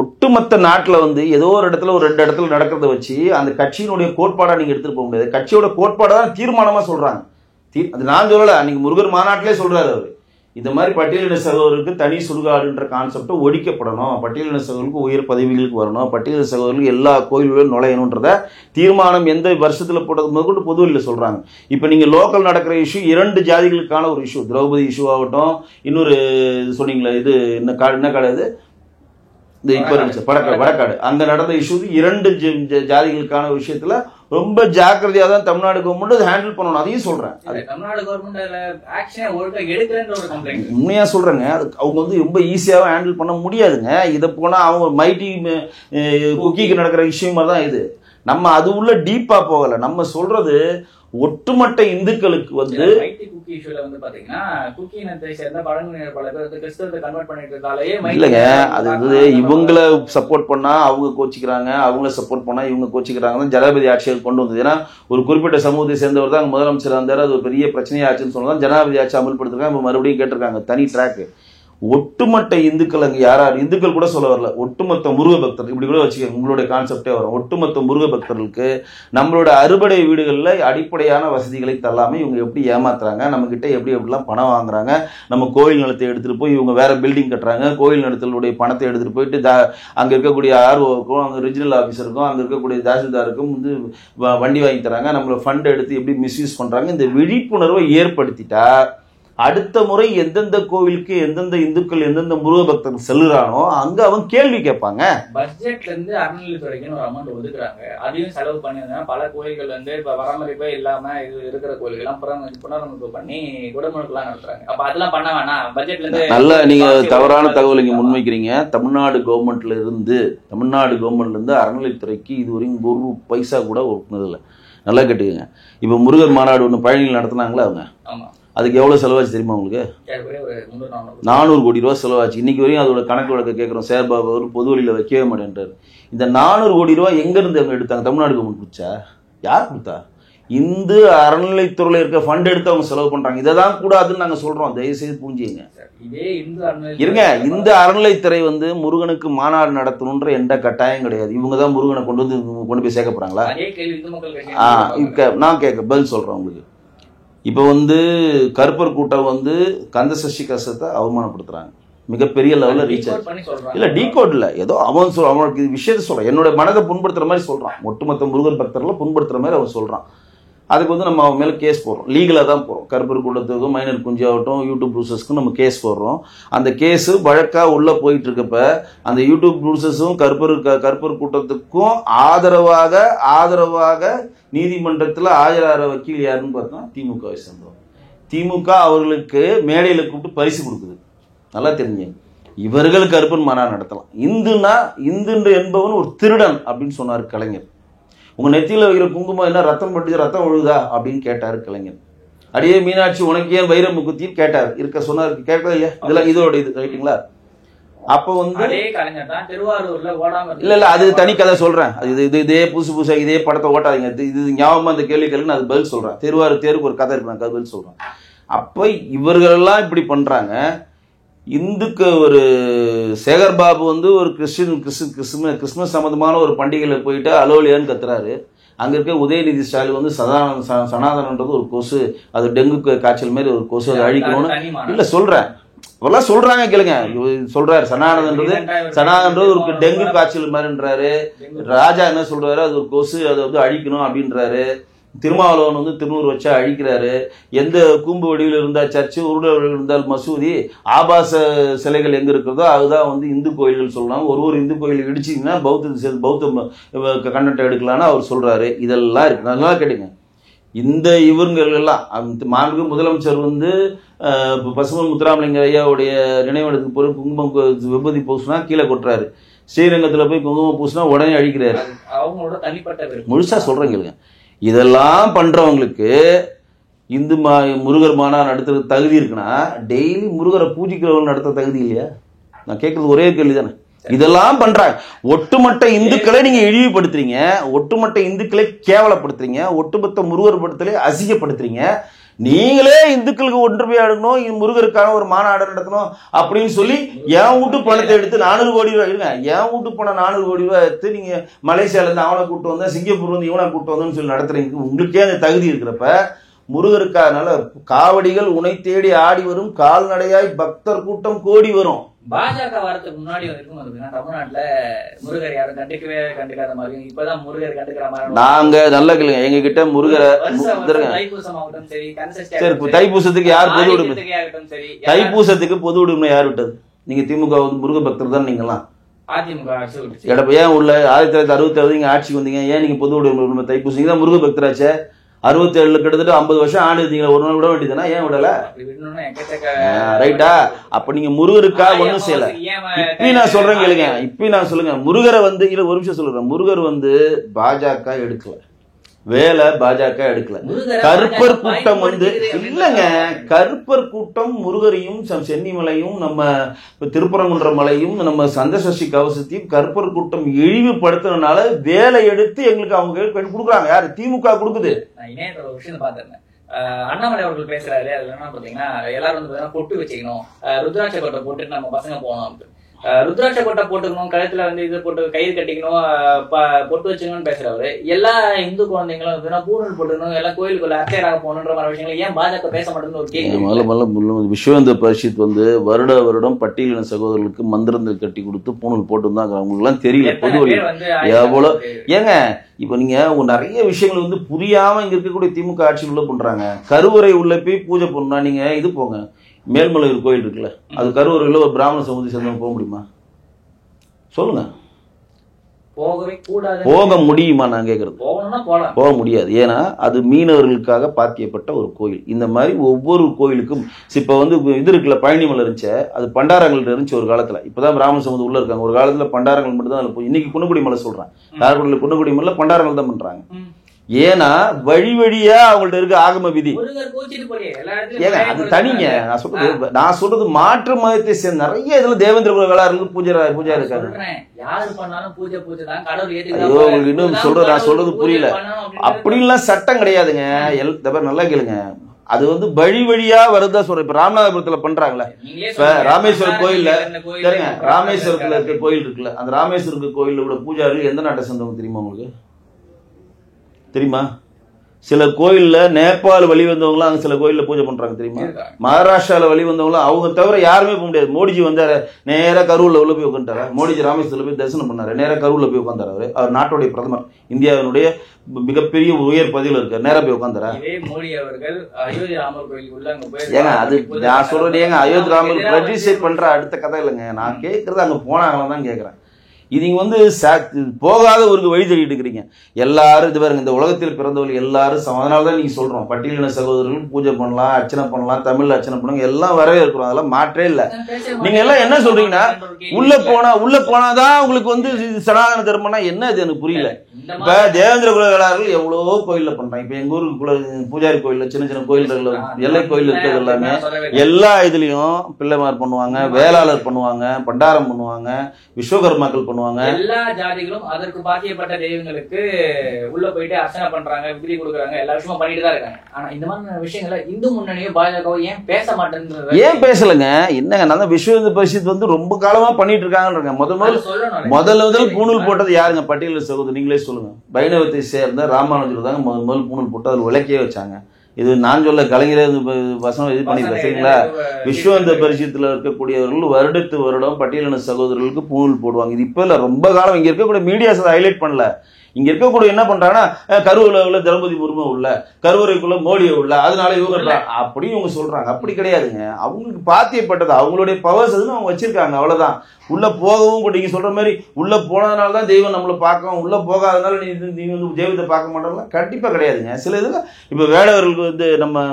ஒட்டுமொத்த நாட்டுல வந்து ஏதோ ஒரு இடத்துல ஒரு 2 இடத்துல நடக்கிறத வச்சு அந்த கட்சியினுடைய கோட்பாடா நீங்க எடுத்துட்டு போக முடியாது. கட்சியோட கோட்பாடா தான் தீர்மானமா சொல்றாங்க. அது நான் சொல்லல. அன்னைக்கு முருகர் மாநாட்டிலே சொல்றாரு அவரு. இந்த மாதிரி பட்டியலின சகோதரருக்கு தனி சுடுகாடுன்ற கான்செப்டை ஒழிக்கப்படணும். பட்டியலின சகோதரருக்கு உயர் பதவிகளுக்கு வரணும். பட்டியலின சகோதரர்களுக்கு எல்லா கோயில்களும் நுழையணுன்றத தீர்மானம் எந்த வருஷத்துல போட்டது முதற்கொண்டு பொதுவெளியில சொல்றாங்க. இப்ப நீங்க லோக்கல் நடக்கிற இஷ்யூ 2 ஜாதிகளுக்கான ஒரு இஷ்யூ. திரௌபதி இஷ்யூ ஆகட்டும், இன்னொரு சொன்னீங்களா இது என்ன காடு இது இப்ப வடக்காடு அங்க நடந்த இஷ்யூ 2 ஜாதிகளுக்கான விஷயத்துல ரொம்ப ஜாக்கிரதையா தான் தமிழ்நாடு கவர்மெண்ட் ஹேண்டில் பண்ணணும். அதையும் சொல்றேன். உண்மையா சொல்றேங்க. அவங்க வந்து ரொம்ப ஈஸியாவே ஹேண்டில் பண்ண முடியாதுங்க. இதை போனா அவங்க மைட்டி குக்கிக்கு நடக்கிற விஷயமா தான் இது. நம்ம அது உள்ள டீப்பா போகல. நம்ம சொல்றது ஒட்டுமொத்த இந்துக்களுக்கு வந்து இல்லைங்க. அது வந்து இவங்களை சப்போர்ட் பண்ணா அவங்க கோச்சிக்கிறாங்க, அவங்கள சப்போர்ட் பண்ணா இவங்க கோச்சிக்கிறாங்கன்னு ஜனாதிபதி ஆட்சிகள் கொண்டு வந்தது. ஏன்னா ஒரு குறிப்பிட்ட சமூகத்தை சேர்ந்தவர் தான் முதலமைச்சர் இருந்தாரு. அது ஒரு பெரிய பிரச்சனையாச்சுன்னு சொன்னதான் ஜனாதிபதி ஆட்சி அமல்படுத்திருக்காங்க. இப்ப மறுபடியும் கேட்டிருக்காங்க தனி ட்ராக். ஒட்டுமொத்த இந்துக்கள் அங்க யாராரு இந்துக்கள் கூட சொல்ல வரல. ஒட்டுமொத்த முருக பக்தர் இப்படி கூட வச்சுக்கோங்க. உங்களுடைய கான்செப்டே வரும். ஒட்டுமொத்த முருக பக்தர்களுக்கு நம்மளோட அறுபடை வீடுகள்ல அடிப்படையான வசதிகளை தள்ளாம இவங்க எப்படி ஏமாத்துறாங்க, நம்ம கிட்ட எப்படிலாம் பணம் வாங்குறாங்க, நம்ம கோயில் நிலத்தை எடுத்துட்டு போய் இவங்க வேற பில்டிங் கட்டுறாங்க, கோயில் நிலத்தினுடைய பணத்தை எடுத்துட்டு போயிட்டு அங்க இருக்கக்கூடிய ஆர்ஓக்கும் அங்க ரிஜினல் ஆபீசருக்கும் அங்க இருக்கக்கூடிய தாசில்தாருக்கும் வந்து வண்டி வாங்கி தராங்க, நம்மள ஃபண்ட் எடுத்து எப்படி மிஸ்யூஸ் பண்றாங்க. இந்த விழிப்புணர்வை ஏற்படுத்திட்டா அடுத்த முறை எந்தெந்த கோவிலுக்கு எந்தெந்த இந்துக்கள் எந்தெந்த முருக பக்தர்கள் செல்லுறானோ அங்க அவங்க கேள்வி கேட்பாங்க. பட்ஜெட்ல இருந்து அறநிலையத்துறைக்குன்னு ஒரு அமௌண்ட் ஒதுக்குறாங்க. அதையும் செலவு பண்ணி பல கோயில்கள் வந்து இப்ப பராமரிப்பே இல்லாம இது இருக்கிற கோயில்கள் எல்லாம் புனரமைப்பு பண்ணி குடமுழுக்கெல்லாம் நடத்துறாங்க. அப்ப அதெல்லாம் பண்ண வேணாம் பட்ஜெட்ல இருந்து. நல்ல நீங்க தவறான தகவல் இங்க முன்வைக்கிறீங்க. தமிழ்நாடு கவர்மெண்ட்ல இருந்து அறநிலையத்துறைக்கு இதுவரைக்கும் 1 பைசா கூட ஒப்புனது இல்லை. நல்லா கேட்டுக்கங்க. இப்ப முருகர் மாநாடு ஒண்ணு பழனியில் நடத்தினாங்களா அவங்க? அதுக்கு எவ்வளவு செலவாச்சு தெரியுமா உங்களுக்கு? 400 கோடி ரூபாய் செலவாச்சு. இன்னைக்கு வரையும் அதோட கணக்கு வழக்க கேட்கிறோம். சேர்பாபு அவர் பொது வழியில வைக்கவே மாட்டேன்றாரு. இந்த 400 கோடி ரூபாய் எங்க இருந்து அவங்க எடுத்தாங்க? தமிழ்நாடு கவர்மெண்ட் பிடிச்சா? யார் கொடுத்தா? இந்து அறநிலைத்துறையில் இருக்க ஃபண்ட் எடுத்து அவங்க செலவு பண்றாங்க. இதை தான் கூடாதுன்னு நாங்க சொல்றோம். தயவு செய்து புரிஞ்சுங்க. இருங்க, இந்த அறநிலைத்துறை வந்து முருகனுக்கு மாநாடு நடத்தணுன்ற எந்த கட்டாயம் கிடையாது. இவங்க தான் முருகனை கொண்டு போய் சேர்க்க போறாங்களா? நான் கேட்க பதில் சொல்றேன் உங்களுக்கு. இப்போ வந்து கருப்பர் கூட்டம் வந்து கந்த சஷ்டி கஷ்டத்தை அவமானப்படுத்துறாங்க, மிகப்பெரிய லெவலில் ரீச் ஆச்சு. இல்லை டீகோட் இல்லை, ஏதோ அவனுக்கு விஷயத்த சொல்கிறான், என்னோட மனதை புண்படுத்துற மாதிரி சொல்கிறான், ஒட்டுமொத்த முருகன் பக்தர்களை புண்படுத்துற மாதிரி அவன் சொல்கிறான். அதுக்கு வந்து நம்ம அவன் மேலே கேஸ் போடுறோம், லீகலாக தான் போகிறோம். கருப்பர் கூட்டத்துக்கும் மைனர் குஞ்சு ஆகட்டும் யூடியூப் ப்ரூசஸ்க்கும் நம்ம கேஸ் போடுறோம். அந்த கேஸு வழக்காக உள்ளே போயிட்டு இருக்கப்ப அந்த யூடியூப் ப்ரூசஸும் கருப்பர் கூட்டத்துக்கும் ஆதரவாக நீதிமன்றத்தில் ஆஜராகிற வக்கீல் யாருன்னு பார்த்தோம்னா திமுகவை சேர்ந்தோம். திமுக அவர்களுக்கு மேடையில் கூப்பிட்டு பரிசு கொடுக்குது. நல்லா தெரிஞ்சு, இவர்கள் கருப்பன் மாநாடு நடத்தலாம். இந்துன்ற என்பவன் ஒரு திருடன் அப்படின்னு சொன்னார் கலைஞர். உங்க நெத்தியில் வைக்கிற குங்குமம் என்ன ரத்தம் பட்டுச்சு, ரத்தம் ஒழுகுதா அப்படின்னு கேட்டாரு கலைஞர். அடியே மீனாட்சி உனக்கு ஏன் வைர முக்குத்தின்னு கேட்டார். சொன்னார், கேட்கல இல்லையா? இதெல்லாம் இதோட இது ரைட்டுங்களா? அப்ப வந்து இல்ல அது தனி கதை சொல்றேன். அது இதே புதுசா இதே படத்தை ஓட்டாதீங்க. இது ஞாபகமா அந்த கேள்வி கேள்வி அது பதில் சொல்றேன். திருவாரூர் தேருக்கு ஒரு கதை இருக்கு, நான் பதில் சொல்றேன். அப்ப இவர்களெல்லாம் இப்படி பண்றாங்க. இந்துக்கு ஒரு சேகர்பாபு வந்து ஒரு கிறிஸ்துமஸ் சம்பந்தமான ஒரு பண்டிகையில போயிட்டு அலோலியான்னு கத்துறாரு. அங்க இருக்க உதயநிதி ஸ்டாலின் வந்து சனாதனன்றது ஒரு கொசு, அது டெங்கு காய்ச்சல் மாதிரி ஒரு கொசு, அதை அழிக்கணும்னு இல்ல சொல்றேன். அவெல்லாம் சொல்றாங்க கேளுங்க. சொல்றாரு சனாதனன்றது ஒரு டெங்கு காய்ச்சல் மாதிரின்றாரு. ராஜா என்ன சொல்றாரு, அது ஒரு கொசு, அதை வந்து அழிக்கணும் அப்படின்றாரு. திருமாவளவன் வந்து திருநூறு வச்சா அழிக்கிறாரு. எந்த கூம்பு வடிவில் இருந்தால் சர்ச்சு, உருளை வடிவில் இருந்தால் மசூதி, ஆபாச சிலைகள் எங்க இருக்கிறதோ அதுதான் வந்து இந்து கோயில்கள் சொல்லலாம். ஒரு இந்து கோயில் இடிச்சிங்கன்னா பௌத்த கண்டென்ட் எடுக்கலான்னு அவர் சொல்றாரு. இதெல்லாம் இருக்கு, நல்லா கேட்டுங்க. இந்த இவர்கள் எல்லாம் மாண்பு முதலமைச்சர் வந்து பசுமன் முத்துராமலிங்க ஐயாவுடைய நினைவிடத்துக்கு போய் குங்குமம் விபதி பூசினா கீழே கொட்டுறாரு. ஸ்ரீரங்கத்தில் போய் குங்குமம் பூசினா உடனே அழிக்கிறாரு. அவங்களோட தனிப்பட்ட முழுசா சொல்றேன் கேளுங்க. இதெல்லாம் பண்றவங்களுக்கு இந்து முருகர் மாநாடு நடத்துறது தகுதி இருக்குன்னா டெய்லி முருகரை பூஜிக்கிறவங்க நடத்த தகுதி இல்லையா? நான் கேட்கறது ஒரே கேள்வி தானே. இதெல்லாம் பண்றாங்க. ஒட்டுமொத்த இந்துக்களை நீங்க இழிவுபடுத்துறீங்க, ஒட்டுமொத்த இந்துக்களை கேவலப்படுத்துறீங்க, ஒட்டுமொத்த முருகர் படத்திலே அசிங்கப்படுத்துறீங்க. நீங்களே இந்துக்களுக்கு ஒன்றுமே எடுக்கணும், முருகருக்கான ஒரு மாநாடு நடத்தணும் அப்படின்னு சொல்லி என் வீட்டு பணத்தை எடுத்து 400 கோடி ரூபாய் இருங்க, என் வீட்டு பணம் 400 கோடி ரூபாய் எடுத்து நீங்க மலேசியால இருந்து அவனை கூப்பிட்டு வந்தா, சிங்கப்பூர்ல இருந்து இவனை கூப்பிட்டு வந்தோம்னு சொல்லி நடத்துறீங்க. உங்களுக்கே அந்த தகுதி இருக்கிறப்ப முருகருக்கானால காவடிகள் உனை தேடி ஆடி வரும், கால்நடையாய் பக்தர் கூட்டம் கோடி வரும். பாஜக வரதுக்கு முன்னாடி வரைக்கும் தமிழ்நாட்டுல முருகர் யாரும் கண்டுக்காத மாதிரி, இப்பதான் முருகர் கண்டுக்கிற மாதிரி. நாங்க நல்ல கேளுங்க, எங்க கிட்ட முருகரை தைப்பூசத்துக்கு யார் பொது உரிமை, தைப்பூசத்துக்கு பொது உரிமை யார் விட்டது? நீங்க திமுக முருக பக்தர் தான் நீங்களாம். அதிமுக ஏன் உள்ள 1967 நீங்க ஆட்சிக்கு வந்தீங்க, ஏன் நீங்க பொது உரிமை தைப்பூசம் தான் முருக பக்தராச்சே? 67 கிட்டத்தட்ட 50 வருஷம் ஆண்டுங்க, ஒரு நாள் விட வேண்டியதுனா ஏன் விடல? ரைட்டா? அப்ப நீங்க முருகருக்காக ஒண்ணும் செய்யல. இப்ப நான் சொல்றேன் கேளுங்க, இப்ப நான் சொல்லுங்க, முருகரை வந்து இல்ல ஒரு நிமிஷம் சொல்றேன். முருகர் வந்து பாஜக எடுக்கல, வேலை பாஜக எடுக்கல. கருப்பர் கூட்டம் வந்து இல்லங்க, கருப்பர் கூட்டம் முருகரையும் சென்னிமலையும் நம்ம திருப்பரங்குன்ற மலையும் நம்ம சந்தசஷ்டி கவசத்தையும் கருப்பர் கூட்டம் இழிவுபடுத்துறதுனால வேலை எடுத்து எங்களுக்கு அவங்க கொடுக்குறாங்க. யாரு? திமுக கொடுக்குது. இணையத்துல ஒரு விஷயம் பாத்துருந்தேன். அண்ணாமலை அவர்கள் பேசுறாரு, அதுல என்ன பாத்தீங்கன்னா எல்லாரும் வந்து பொட்டு வச்சுக்கணும், ருத்ராட்ச கொட்டை போட்டுட்டு நம்ம பசங்க போனோம், ருத்ராட்ச கொட்டை போட்டுக்கணும், கழுத்துல வந்து இது போட்டு கயிறு கட்டிக்கணும், பொட்டு வச்சுக்கணும்னு பேசுறவரு எல்லா இந்து குழந்தைங்களும் பூணல் போட்டுக்கணும், எல்லாம் கோயிலுக்குள்ள அர்ச்சகராக போகணுன்ற மாதிரி விஷயங்கள் ஏன் பாஜக பேச மாட்டேன்னு ஒரு கேள்வி. விஸ்வ பரிஷத் வந்து வருடம் பட்டியலின சகோதரர்களுக்கு மந்திரங்கள் கட்டி கொடுத்து பூணல் போட்டு தான் அவங்களுக்கு எல்லாம் தெரியல. பொது எவ்வளவு ஏங்க இப்ப நீங்க நிறைய விஷயங்கள் வந்து புரியாம இங்க இருக்கக்கூடிய திமுக ஆட்சியில் உள்ள பண்றாங்க. கருவறை உள்ள போய் பூஜை பண்ணா நீங்க இது போங்க, மேல்மலையூர் கோயில் இருக்குல்ல, அது கருவறையில் ஒரு பிராமண சமூகத்தை சேர்ந்தவங்க போக முடியுமா? சொல்லுங்க. போக முடியுமா? நான் கேட்கறது போக முடியாது. ஏன்னா அது மீனவர்களுக்காக பாத்தியப்பட்ட ஒரு கோயில். இந்த மாதிரி ஒவ்வொரு கோயிலுக்கும் இப்ப வந்து இது இருக்குல்ல, பழனிமலை இருந்துச்சு, அது பண்டாரங்கள் இருந்துச்சு ஒரு காலத்துல. இப்பதான் பிராமண சமூகம் உள்ள இருக்காங்க. ஒரு காலத்துல பண்டாரங்கள் மட்டும் தான். இன்னைக்கு குன்னக்குடி மலை சொல்றேன், காரைக்குடியில் குன்னக்குடி மலை பண்டாரங்கள் தான் பண்றாங்க. ஏன்னா வழி வழியா அவங்கள்ட்ட இருக்க ஆகம விதி. ஏங்க அது தனிங்க. நான் சொல்றது மாற்று மதத்தை சேர்ந்த நிறைய இதுல தேவேந்திர குல வேளாளர்கள் பூஜா இருக்காங்க. இன்னும் நான் சொல்றது புரியல. அப்படின்லாம் சட்டம் கிடையாதுங்க. நல்லா கேளுங்க. அது வந்து வழி வழியா வருதா சொல்றேன். இப்ப ராமநாதபுரத்துல பண்றாங்களே, இப்ப ராமேஸ்வரம் கோயில்ல ராமேஸ்வரத்துல இருக்க கோயில் இருக்குல்ல, அந்த ராமேஸ்வரம் கோயில்ல உள்ள பூஜாரி எந்த நாட்டை சேர்ந்தவங்க தெரியுமா உங்களுக்கு? தெரியுமா? சில கோயில்ல நேபாள் வழி வந்தவங்களும் அங்க சில கோயில்ல பூஜை பண்றாங்க தெரியுமா? மகாராஷ்டிரால வழி வந்தவங்களும் அவங்க தவிர யாருமே போக முடியாது. மோடிஜி வந்தாரு, நேரா கரூர்ல உள்ள போய் உட்காந்துட்டாரு. மோடிஜி ராமேஸ்வரத்துல போய் தரிசனம் பண்ணாரு, நேரா கரூர்ல போய் உட்காந்துறாரு. அவர் நாட்டுடைய பிரதமர், இந்தியாவினுடைய மிகப்பெரிய உயர் பதவியில் இருக்காரு, நேரா போய் உட்காந்துறா. ஏங்க அது நான் சொல்றேன். ஏங்க அயோத்தி ராமர் ரெஜிஸ்டர் பண்ற அடுத்த கதை இல்லைங்க. நான் கேட்கறது அங்க போனாங்களான்னு தான் கேட்கறேன். இது வந்து போகாத ஒரு வழி தேடிட்டு இருக்கிறீங்க எல்லாரும். இது பாருங்க, இந்த உலகத்தில் பிறந்தவர்கள் எல்லாரும் அதனால தான் நீங்க சொல்றோம் பட்டியலின சகோதரர்கள் பூஜை பண்ணலாம், அர்ச்சனை பண்ணலாம், தமிழ்ல அர்ச்சனை பண்ணுங்க, எல்லாம் வரவே இருக்கிறோம். அதெல்லாம் மாற்றே இல்லை. நீங்க எல்லாம் என்ன சொல்றீங்கன்னா உள்ள போனாதான் உங்களுக்கு வந்து சனாதன தர்மம்னா என்ன? இது எனக்கு புரியல. இப்ப தேவேந்திர குல வேளாளர்கள் எவ்வளவோ கோயில்ல பண்றாங்க. இப்ப எங்க ஊருக்கு பூஜாரி கோயில்ல சின்ன சின்ன கோயில்கள், எல்லை கோயில் இருக்கிறது எல்லாமே எல்லா இதுலயும் பிள்ளைமார் பண்ணுவாங்க, வேளாளர் பண்ணுவாங்க, பண்டாரம் பண்ணுவாங்க, விஸ்வகர்மாக்கள் பண்ணுவாங்க. எல்லா ஜாதிகளும் அதற்கு பாக்கியப்பட்ட தெய்வங்களுக்கு உள்ள போயிட்டு அர்ச்சனை பண்றாங்க, விதி கொடுக்குறாங்க, எல்லா விஷயமும் பண்ணிட்டு தான் இருக்காங்க. ஆனா இந்த மாதிரி விஷயங்களை இந்து முன்னணியும் பாஜக ஏன் பேச மாட்டேங்குது? ஏன் பேசலங்க? என்னங்க, நான் விஸ்வ இந்து பரிஷத் வந்து ரொம்ப காலமா பண்ணிட்டு இருக்காங்க. முதல் பூணூல் போட்டது யாருங்க? பட்டியலின சகோதரர். நீங்களே சொல்லுங்க. வைணவத்தை சேர்ந்த ராமானுஜர் தாங்க முதல் பூணூல் போட்டு அதில் விளக்கியே வச்சாங்க. இது நான் சொல்ல, கலைஞரே வசனம் இது பண்ணிருக்கேன் சரிங்களா? விஸ்வ இந்து பரிஷத்துல இருக்கக்கூடியவர்கள் வருடம் பட்டியலின சகோதரர்களுக்கு பூணூல் போடுவாங்க. இது இப்ப இல்ல, ரொம்ப காலம். இங்க இருக்கக்கூடிய மீடியாஸ் அதை ஹைலைட் பண்ணல. இங்க இருக்கக்கூடிய என்ன பண்றாங்கன்னா, கருவூல திரௌபதி முர்மு உள்ள, கருவறைக்குள்ள மோடியை உள்ள, அதனால இவங்க அப்படி இவங்க சொல்றாங்க. அப்படி கிடையாதுங்க. அவங்களுக்கு பாத்தியப்பட்டது, அவங்களுடைய பவர்ஸ் அதுன்னு அவங்க வச்சிருக்காங்க, அவ்வளவுதான். உள்ள போகவும் நீங்க சொல்ற மாதிரி உள்ள போனதுனால தான் தெய்வம் நம்மளை பார்க்கும், உள்ள போகாதனால நீங்க வந்து தெய்வத்தை பார்க்க மாட்டோம்னா கண்டிப்பா கிடையாதுங்க. சில இதுல இப்ப வேடவர்களுக்கு வந்து நம்ம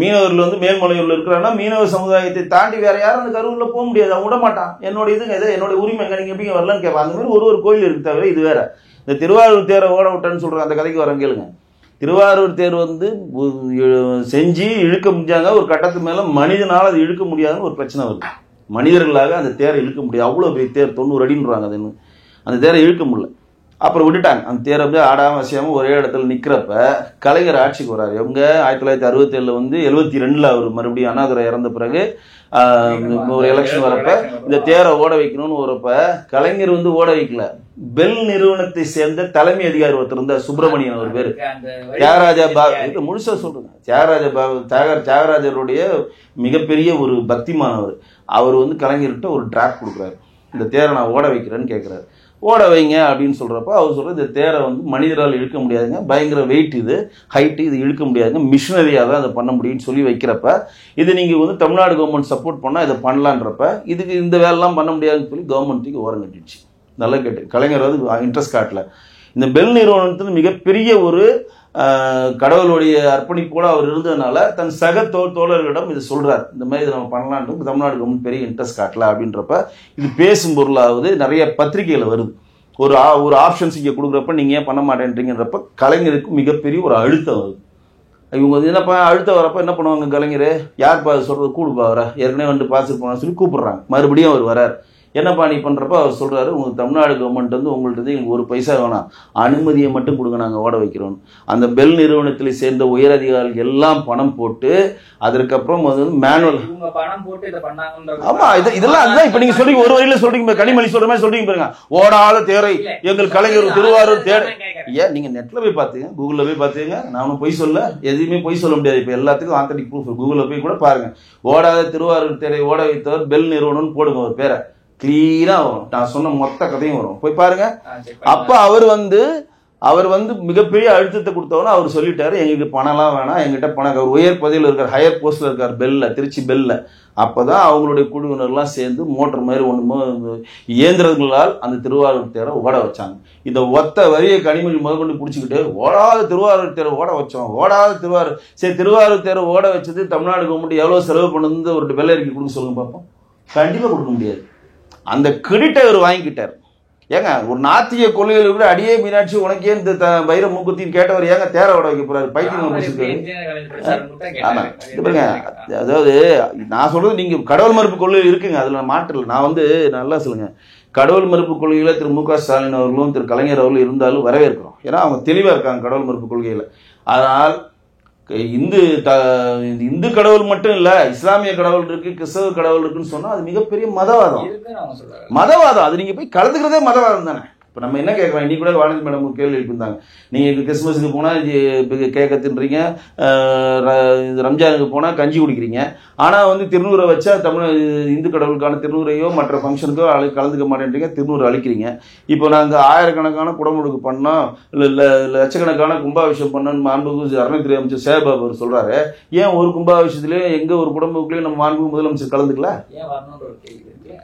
மீனவர்கள் வந்து மேல்மலையூர்ல இருக்கிறாங்கன்னா மீனவ சமுதாயத்தை தாண்டி வேற யாரும் அந்த கருவூர்ல போக முடியாது. அவங்க விட மாட்டான். என்னோட இதுங்க இது என்னோட உரிமைங்க, நீங்க எப்படி வரலான்னு கேட்பாங்க. அந்த மாதிரி ஒரு கோயில் இருக்கு தவிர இது வேற. இந்த திருவாரூர் தேரை ஓட விட்டேன்னு சொல்றாங்க, அந்த கதைக்கு வரேன் கேளுங்க. திருவாரூர் தேர் வந்து செஞ்சு இழுக்க முடிஞ்சாங்க. ஒரு கட்டத்துக்கு மேல மனிதனால அது இழுக்க முடியாதுன்னு ஒரு பிரச்சனை வருது. மனிதர்களாக அந்த தேரை இழுக்க முடியாது. அவ்வளோ பெரிய தேர் 90 அடின்றாங்க. அது அந்த தேரை இழுக்க முடியல. அப்புறம் விட்டுட்டாங்க. அந்த தேரை வந்து ஆடாம வசியாம ஒரே இடத்துல நிக்கிறப்ப கலைஞர் ஆட்சிக்கு வர்றாரு. இவங்க 1967 வந்து 72 அவர் மறுபடியும் அண்ணாதுரை இறந்த பிறகு ஒரு எலெக்ஷன் வரப்ப இந்த தேரை ஓட வைக்கணும்னு வரப்ப கலைஞர் வந்து ஓட வைக்கல. பெல் நிறுவனத்தை சேர்ந்த தலைமை அதிகாரி ஒருத்தர் இருந்த சுப்பிரமணியன் ஒரு பேரு, தியாகராஜா பாபு, முழுசா சொல்றேன், தியாகராஜருடைய மிகப்பெரிய ஒரு பக்திமானவர். அவர் வந்து கலைஞர்கிட்ட ஒரு டிராப் கொடுக்குறாரு, இந்த தேரை நான் ஓட வைக்கிறேன்னு கேட்கிறாரு. ஓட வைங்க அப்படின்னு சொல்றப்ப அவர் சொல்ற, இந்த தேரை வந்து மனிதரால் இழுக்க முடியாதுங்க, பயங்கர வெயிட், இது ஹைட்டு, இது இழுக்க முடியாதுங்க, மிஷினரியாக தான் அதை பண்ண முடியும்னு சொல்லி வைக்கிறப்ப, இது நீங்க வந்து தமிழ்நாடு கவர்மெண்ட் சப்போர்ட் பண்ணா இதை பண்ணலான்றப்ப இதுக்கு இந்த வேலைலாம் பண்ண முடியாதுன்னு சொல்லி கவர்மெண்ட்டுக்கு ஓரம் கட்டிடுச்சு. நல்லா கேட்டு கலைஞர் வந்து இன்ட்ரெஸ்ட் காட்டல. இந்த பெல் நிறுவனத்தில் மிகப்பெரிய ஒரு கடவுளுடைய அர்ப்பணிப்போடு அவர் இருந்ததுனால தன் சக தோழர்களிடம் இது சொல்றார், இந்த மாதிரி இதை நம்ம பண்ணலான்ட்டு தமிழ்நாடு கவர்மெண்ட் பெரிய இன்ட்ரெஸ்ட் காட்டல அப்படின்றப்ப இது பேசும் பொருளாவது நிறைய பத்திரிகைகள் வருது. ஒரு ஆப்ஷன்ஸ் இங்கே கொடுக்குறப்ப நீங்க ஏன் பண்ண மாட்டேன்றீங்கன்றப்ப கலைஞருக்கு மிகப்பெரிய ஒரு அழுத்தம் வருது. இவங்க என்னப்பா அழுத்தம் வரப்ப என்ன பண்ணுவாங்க, கலைஞர் யார்ப்பா சொல்றது, கூடுப்பா வர, ஏற்கனவே வந்து பார்த்துட்டு போனா சொல்லி கூப்பிடுறாங்க. மறுபடியும் அவர் வரார். என்னப்பா நீ பண்றப்ப அவர் சொல்றாரு, உங்களுக்கு தமிழ்நாடு கவர்மெண்ட் வந்து உங்கள்ட்ட எங்களுக்கு ஒரு பைசா வேணாம், அனுமதியை மட்டும் கொடுங்க, நாங்கள் ஓட வைக்கிறோம். அந்த பெல் நிறுவனத்தில் சேர்ந்த உயர் அதிகாரிகள் எல்லாம் பணம் போட்டு அதற்கப்புறம் வந்து மேனுவல் ஆமா இதெல்லாம் அதுதான் இப்ப நீங்க சொல்றீங்க, ஒரு வரையில சொல்றீங்க, கனிமொழி சொல்ற மாதிரி சொல்றீங்க பாருங்க, ஓடாத தேரை எங்கள் கலைஞர் திருவாரூர் தேரை. ஏன் நீங்க நெட்ல போய் பாத்துங்க, கூகுள்ல போய் பாத்துங்க, நானும் பொய் சொல்ல, எதுவுமே பொய் சொல்ல முடியாது. இப்ப எல்லாத்துக்கும் ஆத்தன்டிக் ப்ரூஃப், கூகுள்ல போய் கூட பாருங்க, ஓடாத திருவாரூர் தேரை ஓட வைத்தவர் பெல் நிறுவனம்னு போடுங்க ஒரு பேரை, கிளீனா வரும். நான் சொன்ன மொத்த கதையும் வரும், போய் பாருங்க. அப்ப அவர் வந்து மிகப்பெரிய அழுத்தத்தை கொடுத்தவன அவர் சொல்லிட்டாரு, எங்களுக்கு பணம்லாம் வேணாம், எங்கிட்ட பணம், உயர் பதவியில் இருக்கார், ஹையர் போஸ்ட்ல இருக்கார் பெல்ல, திருச்சி பெல்ல. அப்பதான் அவங்களுடைய குழுவினர்லாம் சேர்ந்து மோட்டர் மாதிரி ஒன்று இயந்திரங்களால் அந்த திருவாரூர் தேரை ஓட வச்சாங்க. இந்த ஒத்த வரியை கனிமொழி முதற்கொண்டு பிடிச்சிக்கிட்டு ஓடாத திருவாரூர் தேரை ஓட வச்சோம், ஓடாத திருவாரூர். சரி, திருவாரூர் தேரை ஓட வச்சது தமிழ்நாடு கவர்மெண்ட் எவ்வளவு செலவு பண்ணுது ஒரு வெள்ளை அறிக்கை கொடுக்க சொல்லுங்க பார்ப்போம். கண்டிப்பா கொடுக்க முடியாது. அந்த கிரெடிட்டை அவர் வாங்கிக்கிட்டார். ஏங்க ஒரு நாத்திக கொள்கையில் கூட அடியே மீனாட்சி உனக்கே இந்த வைர மூக்குத்தின்னு கேட்டவர் ஏங்க தேர விட வைக்க போறாரு? பைத்தியம் முடிச்சிருக்காரு. ஆமா பாருங்க, அதாவது நான் சொல்றது நீங்க கடவுள் மறுப்பு கொள்கை இருக்குங்க, அதுல மாற்றல. நான் வந்து நல்லா சொல்லுங்க, கடவுள் மறுப்பு கொள்கையில திரு மு.க. ஸ்டாலின் அவர்களும் திரு கலைஞர் அவர்களும் இருந்தாலும் வரவேற்கிறோம். ஏன்னா அவங்க தெளிவா இருக்காங்க கடவுள் மறுப்பு கொள்கையில. அதனால் இந்து கடவுள் மட்டும் இல்ல, இஸ்லாமிய கடவுள் இருக்கு, கிறிஸ்தவ கடவுள் இருக்குன்னு சொன்னா அது மிகப்பெரிய மதவாதம். மதவாதம் அது நீங்க போய் கலந்துக்கிறதே மதவாதம் தானே. இப்போ நம்ம என்ன கேட்குறோம், இன்னைக்கு கூட வானதி மேடம் ஒரு கேள்வி எழுப்பியிருந்தாங்க. நீங்கள் கிறிஸ்மஸுக்கு போனால் கேட்க தின்றீங்க, ரம்ஜானுக்கு போனால் கஞ்சி குடிக்கிறீங்க, ஆனால் வந்து திருநூறை வச்சா இந்து கடவுளுக்கான திருநூறையோ மற்ற ஃபங்க்ஷனுக்கோ கலந்துக்க மாட்டேன்றீங்க, திருநூறு அழிக்கிறீங்க. இப்போ நாங்கள் ஆயிரக்கணக்கான குடமுழுக்கு பண்ணோம், இல்லை லட்சக்கணக்கான கும்பாபிஷேகம் பண்ணோன்னு மாண்புமிகு அறநிலையத்துறை அமைச்சர் சேகர்பாபு அவர் சொல்கிறாரு. ஏன் ஒரு கும்பாபிஷேகத்துலேயும் எங்கே ஒரு குடமுழுக்குலையும் நம்ம மாண்புமிகு முதலமைச்சர் கலந்துக்கல?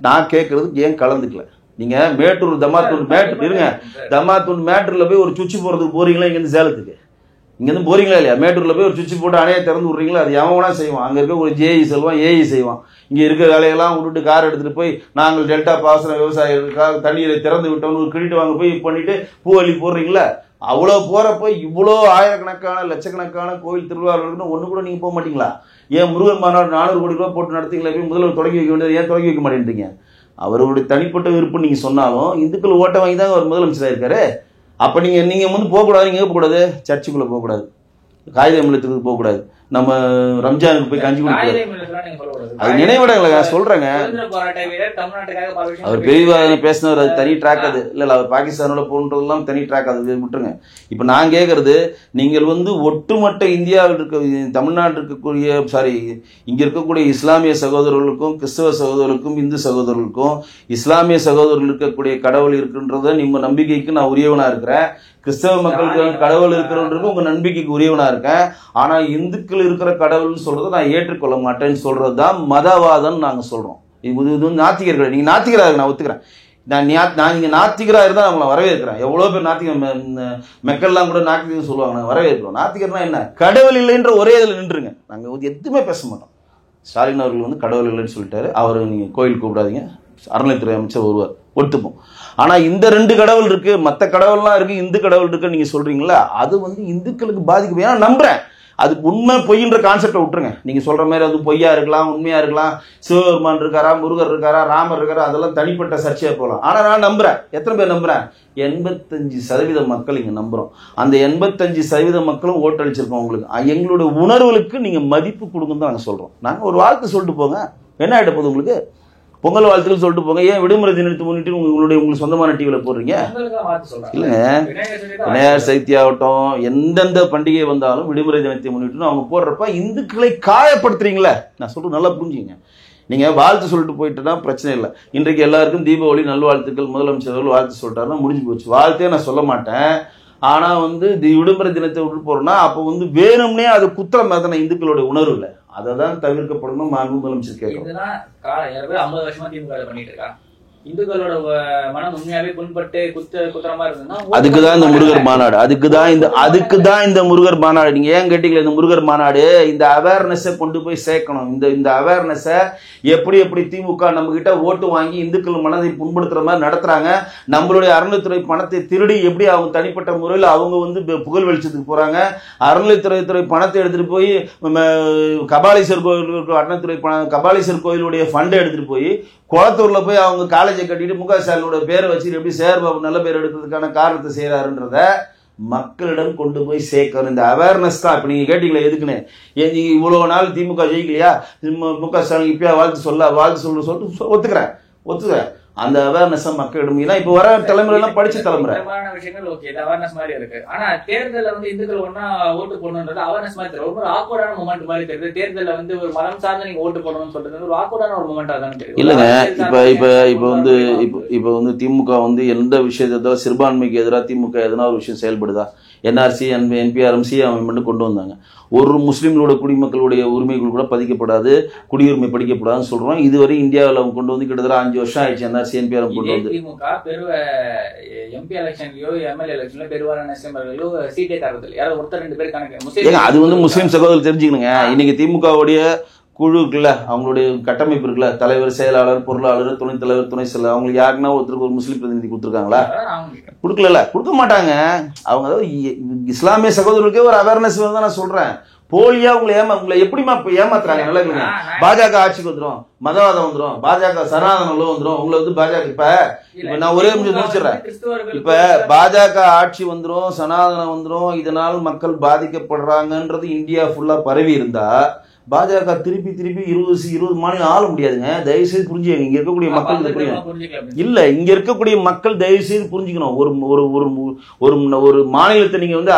நான் கேட்குறது ஏன் கலந்துக்கல? நீங்க மேட்டூர் தமாத்தூர் மேட்டூர்ல போய் ஒரு சுவிட்ச் போறதுக்கு போறீங்களா? இங்கிருந்து சேலத்துக்கு இங்கிருந்து போறீங்களா இல்லையா? மேட்டூர்ல போய் ஒரு சுவிட்ச் போட்டு அணையை திறந்து விடுறீங்களா? அது எவனா செய்வான்? அங்க இருக்க ஒரு ஜேஇ செல்வான், ஏஇ செய்வான். இங்க இருக்க வேலையெல்லாம் விட்டுட்டு கார் எடுத்துட்டு போய் நாங்கள் டெல்டா பாசன விவசாயிகளுக்காக தண்ணீரை திறந்து விட்டோம்னு ஒரு கிரெடிட் வாங்க போய் பண்ணிட்டு பூவள்ளி போடுறீங்களா? அவ்வளோ போறப்போ இவ்வளோ ஆயிரக்கணக்கான லட்சக்கணக்கான கோயில் திருவிழாவுன்னு ஒன்று கூட நீங்க போக மாட்டீங்களா? ஏன் முருகன் மாநாடு 400 கோடி ரூபாய் போட்டு நடத்தீங்களா? போய் முதல்வர் தொடங்கி வைக்க வேண்டியது ஏன் தொடங்கி வைக்க மாட்டேன்றீங்க? அவருடைய தனிப்பட்ட விருப்பம் நீங்க சொன்னாலும் இந்துக்கள் ஓட்ட வாங்கி தான் அவர் முதலமைச்சராக இருக்காரு. அப்ப நீங்க வந்து போகக்கூடாது, நீங்க போகக்கூடாது, சர்ச்சுக்குள்ள போகக்கூடாது, காகித மில்லத்துக்கு போகக்கூடாது, நம்ம ரம்ஜானுக்கு போய் கஞ்சி குடிக்கூடாது. அது நினைவிடங்கள சொல்றேங்க. அவர் பெரிய பேசினவர், அது தனி ட்ராக். அது இல்ல அவர் பாகிஸ்தானோட போன்றதெல்லாம் தனி ட்ராக், அது விட்டுருங்க. இப்ப நான் கேட்கறது, நீங்கள் வந்து ஒட்டுமொத்த இந்தியாவில் இருக்க தமிழ்நாட்டில் இருக்கக்கூடிய இங்க இருக்கக்கூடிய இஸ்லாமிய சகோதரர்களுக்கும் கிறிஸ்தவ சகோதரர்களுக்கும் இந்து சகோதரர்களுக்கும் இஸ்லாமிய சகோதரர்கள் இருக்கக்கூடிய கடவுள் இருக்குன்றத நம்ம நம்பிக்கைக்கு நான் உரியவனா இருக்கிறேன். கிறிஸ்தவ மக்களுக்கு கடவுள் இருக்கிறவங்களுக்கு உங்க நம்பிக்கைக்கு உரியவனா இருக்கேன். ஆனா இந்துக்கள் இருக்கிற கடவுள்னு சொல்றதை நான் ஏற்றுக்கொள்ள மாட்டேன்னு சொல்றதுதான் மதவாதம் நாங்க சொல்றோம். இது வந்து நாத்திகர்கள். நீங்க நாத்திகராக நான் ஒத்துக்கிறேன். நீங்க நாத்திகரா இருந்தா நம்மள வரவேற்கிறேன். எவ்வளவு பேர் நாத்திக மக்கள்லாம் கூட நாத்திகம் சொல்லுவாங்க, நாங்க வரவேற்கிறோம். நாத்திகர்னா என்ன? கடவுள் இல்லைன்ற ஒரே இதுல நின்றுங்க, நாங்க எதுவுமே பேச மாட்டோம். ஸ்டாலின் அவர்கள் வந்து கடவுள் இல்லைன்னு சொல்லிட்டாரு, அவரு நீங்க கோயில் கூப்பிடாதீங்க, அறநிலையத்துறை அமைச்சர் ஒருவர் ஒத்துப்போம். ஆனா இந்த 2 கடவுள் இருக்கு, மற்ற கடவுள்லாம் இருக்கு, இந்து கடவுள் இருக்கு நீங்க சொல்றீங்களா, அது வந்து இந்துக்களுக்கு பாதிக்கும். ஏன்னா நம்புறேன், அது உண்மை பொய்ன்ற கான்செப்டை விட்டுருங்க. நீங்க சொல்ற மாதிரி அது பொய்யா இருக்கலாம், உண்மையா இருக்கலாம், சிவபெருமான் இருக்காரா, முருகர் இருக்காரா, ராமர் இருக்காரா, அதெல்லாம் தனிப்பட்ட சர்ச்சையா போகலாம். ஆனா நான் நம்புறேன். எத்தனை பேர் நம்புறேன்? 85% மக்கள் இங்க நம்புறோம். அந்த 85% மக்களும் ஓட்டளிச்சிருக்கோம். உங்களுக்கு எங்களுடைய உணர்வுகளுக்கு நீங்க மதிப்பு கொடுங்கன்னு தான் நாங்க சொல்றோம். நாங்க ஒரு வாழ்த்து சொல்லிட்டு போங்க, என்ன ஆயிட்ட போகுது உங்களுக்கு? பொங்கல் வாழ்த்துக்கள் சொல்லிட்டு போங்க. ஏன் விடுமுறை தினத்தை முன்னிட்டு உங்களுக்கு சொந்தமான டிவியில போடுறீங்க? இல்லைங்க, விநாயகர் சதுர்த்தி ஆகட்டும், எந்தெந்த பண்டிகை வந்தாலும் விடுமுறை தினத்தை முன்னிட்டு அவங்க போடுறப்ப இந்துக்களை காயப்படுத்துறீங்களே. நான் சொல்றது நல்லா புரிஞ்சுங்க. நீங்க வாழ்த்து சொல்லிட்டு போயிட்டுனா பிரச்சனை இல்லை. இன்றைக்கு எல்லாருக்கும் தீபாவளி நல்வாழ்த்துக்கள், முதலமைச்சர் வாழ்த்து சொல்லிட்டாருன்னா முடிஞ்சு போச்சு. வாழ்த்தே நான் சொல்ல மாட்டேன். ஆனா வந்து விடுமுறை தினத்தை விட்டு போறோம்னா அப்ப வந்து வேணும்னே அது குற்றம் தானே இந்துக்களுடைய உணர்வு இல்லை. அதை தான் தவிர்க்கப்படணும். முதலமைச்சர் கேட்கணும். 50 வருஷமா திமுக பண்ணிட்டு இருக்கா. இந்துக்களோட மனம் உண்மையாவே புண்பட்டு குற்றமா இருந்ததுன்னா அதுக்குதான் இந்த முருகர் மாநாடு. அதுக்குதான் இந்த முருகர் மாநாடு. நீங்க ஏன் கேட்டீங்களா? இந்த முருகர் மாநாடு இந்த அவேர்னஸை கொண்டு போய் சேர்க்கணும். இந்த அவேர்னஸை எப்படி திமுக நம்ம கிட்ட ஓட்டு வாங்கி இந்துக்கள் மனதை புண்படுத்துற மாதிரி நடத்துறாங்க. நம்மளுடைய அறநிலையத்துறை பணத்தை திருடி எப்படி அவங்க தனிப்பட்ட முறையில் அவங்க வந்து புகழ் வெளிச்சத்துக்கு போறாங்க. அறநிலையத்துறை பணத்தை எடுத்துட்டு போய் கபாலீஸ்வர் கோயில், அறநிலையத்துறை கபாலீஸ்வர் கோயிலுடைய ஃபண்டை எடுத்துட்டு போய் குளத்தூர்ல போய் அவங்க காலேஜை கட்டிட்டு மு.க. ஸ்டாலினோட பேரை வச்சு எப்படி சேகர்பாபு நல்ல பேர் எடுக்கிறதுக்கான காரணத்தை செய்யறாருன்றத மக்களிடம் கொண்டு போய் சேர்க்கணும். இந்த அவேர்னஸ் தான். இப்ப நீங்க கேட்டீங்களா எதுக்குன்னு, இவ்வளவு நாள் திமுக ஜெயிக்கலையா, மு.க. ஸ்டாலின் இப்பயா வாழ்த்து சொல்லிட்டு ஒத்துக்கிறேன். அந்த அவேர்னஸ் மக்களிடம் இப்ப வர தலைமுறை எல்லாம் படிச்ச தலைமுறை விஷயங்கள் ஓகே, அவேர்னஸ் மாதிரி இருக்கு. ஆனா தேர்தலில் வந்து இந்துக்கள் ஒன்னா ஓட்டு போடணும்ன்றது அவேர்னஸ் மாதிரி தெரியும். ஒரு ஆக்வர்டான மொமெண்ட் மாதிரி தெரியுது. தேர்தலில் வந்து ஒரு மதம் சார்ந்து நீங்க ஓட்டு போடணும்னு சொல்றது ஒரு ஆக்வர்டான ஒரு மொமெண்டா தான் தெரியும். இல்லங்க, இப்ப வந்து திமுக வந்து எந்த விஷயத்த சிறுபான்மைக்கு எதிராக திமுக எதனா ஒரு விஷயம் செயல்படுதா? என்ஆர்சி, என்பிஆர்எம், சிஎம் கொண்டு வந்தாங்க. ஒரு முஸ்லீம்களோட குடிமக்களுடைய உரிமைகள் கூட பதிக்கப்படாது, குடியுரிமை படிக்கப்படாதுன்னு சொல்றோம். இதுவரை இந்தியாவில் அவங்க கொண்டு வந்து கிட்டத்தட்ட 5 வருஷம் ஆயிடுச்சு. என்ஆர்சி, என்பிஆர்எம் கொண்டு வந்து எம்பி எலெக்ஷன்லயோ எம்எல்ஏ எலெக்ஷன்ல பெருவாரியான சீட்டே தரது யாராவது ஒருத்தர் 2 பேர் கணக்கு. அது வந்து முஸ்லீம் சகோதரர் தெரிஞ்சுக்கணுங்க. இன்னைக்கு திமுகவுடைய குழு இருக்குல்ல, அவங்களுடைய கட்டமைப்பு இருக்குல்ல, தலைவர், செயலாளர், பொருளாளர், துணைத் தலைவர், துணை செயலாளர், அவங்களுக்கு யாருன்னா ஒருத்தருக்கு ஒரு முஸ்லீம் பிரதிநிதி கொடுத்துருக்காங்களா? கொடுக்கல, கொடுக்க மாட்டாங்க. அவங்க அதாவது இஸ்லாமிய சகோதரர்களுக்கே ஒரு அவேர்னஸ் தான் நான் சொல்றேன். போலியா உங்களை எப்படிமா ஏமாத்துறாங்க? நல்லா இருக்குங்க. பாஜக ஆட்சிக்கு வந்துடும், மதவாதம் வந்துடும், பாஜக சனாதனம் வந்துடும், உங்களை வந்து பாஜக இப்ப நான் ஒரே நிமிஷம் முடிச்சிடறேன். இப்ப பாஜக ஆட்சி வந்துடும், சனாதனம் வந்துடும், இதனால் மக்கள் பாதிக்கப்படுறாங்கன்றது இந்தியா ஃபுல்லா பரவி இருந்தா பாஜக திருப்பி 20 மாநிலம் ஆள முடியாதுங்க. தயவு செய்து புரிஞ்சுக்கங்க. இங்க இருக்கக்கூடிய மக்கள் இல்ல, இங்க இருக்கக்கூடிய மக்கள் தயவு செய்து புரிஞ்சுக்கணும். ஒரு மாநிலத்தை நீங்க வந்து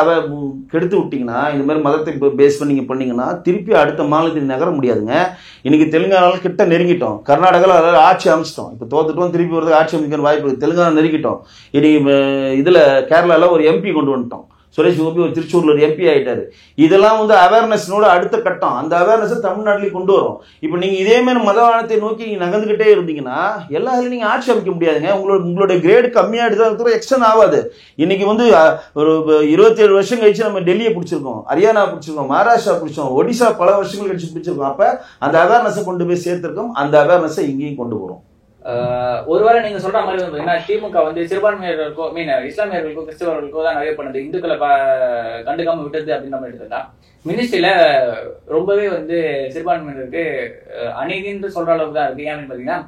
கெடுத்து விட்டீங்கன்னா, இந்த மாதிரி மதத்தை பேஸ் பண்ணி நீங்க பண்ணீங்கன்னா திருப்பி அடுத்த மாநிலத்தில் நகர முடியாதுங்க. இன்னைக்கு தெலுங்கானால கிட்ட நெருங்கிட்டோம், கர்நாடகால அதாவது ஆட்சி அமைச்சிட்டோம். இப்ப தோத்துட்டோம், திருப்பி வரதுக்கு ஆட்சி அமைக்கிற வாய்ப்பு இருக்கு. தெலுங்கானா நெருங்கிட்டோம். இனி இதுல கேரளால ஒரு எம்பி கொண்டு வந்துட்டோம். சுரேஷ் கோபி ஒரு திருச்சூர்ல ஒரு எம்பி ஆயிட்டாரு. இதெல்லாம் வந்து அவேர்னஸ்னோட அடுத்த கட்டம். அந்த அவேர்னஸ் தமிழ்நாட்டிலேயே கொண்டு வரும். இப்ப நீங்க இதே மாதிரி மதவாதத்தை நோக்கி நீங்க நகர்ந்துகிட்டே இருந்தீங்கன்னா எல்லா இதுலயும் நீங்க ஆட்சி அமைக்க முடியாதுங்க. உங்களுடைய கிரேடு கம்மியாயிட்டு எக்ஸ்டன் ஆகாது. இன்னைக்கு வந்து ஒரு 27 வருஷம் கழிச்சு நம்ம டெல்லியை பிடிச்சிருக்கோம், ஹரியானா பிடிச்சிருக்கோம், மகாராஷ்டிரா பிடிச்சோம், ஒடிசா பல வருஷங்கள் கழிச்சு பிடிச்சிருக்கோம். அப்ப அந்த அவேர்னஸை கொண்டு போய் சேர்த்திருக்கோம். அந்த அவேர்னஸை இங்கேயும் கொண்டு போறோம். ஒருவேளை நீங்க சொல்ற மாதிரி வந்து திமுக வந்து சிறுபான்மையினருக்கோ இஸ்லாமியர்களுக்கோ கிறிஸ்தவர்களுக்கோ தான் நிறைய பண்ணுது, இந்துக்களை கண்டுக்காம விட்டது அப்படின்னு நம்ம எடுத்துட்டா மினிஸ்ட்ரியில ரொம்பவே வந்து சிறுபான்மையினருக்கு அநீதின்னு சொல்ற அளவுக்கு தான் இருக்கு. ஏன்னு பாத்தீங்கன்னா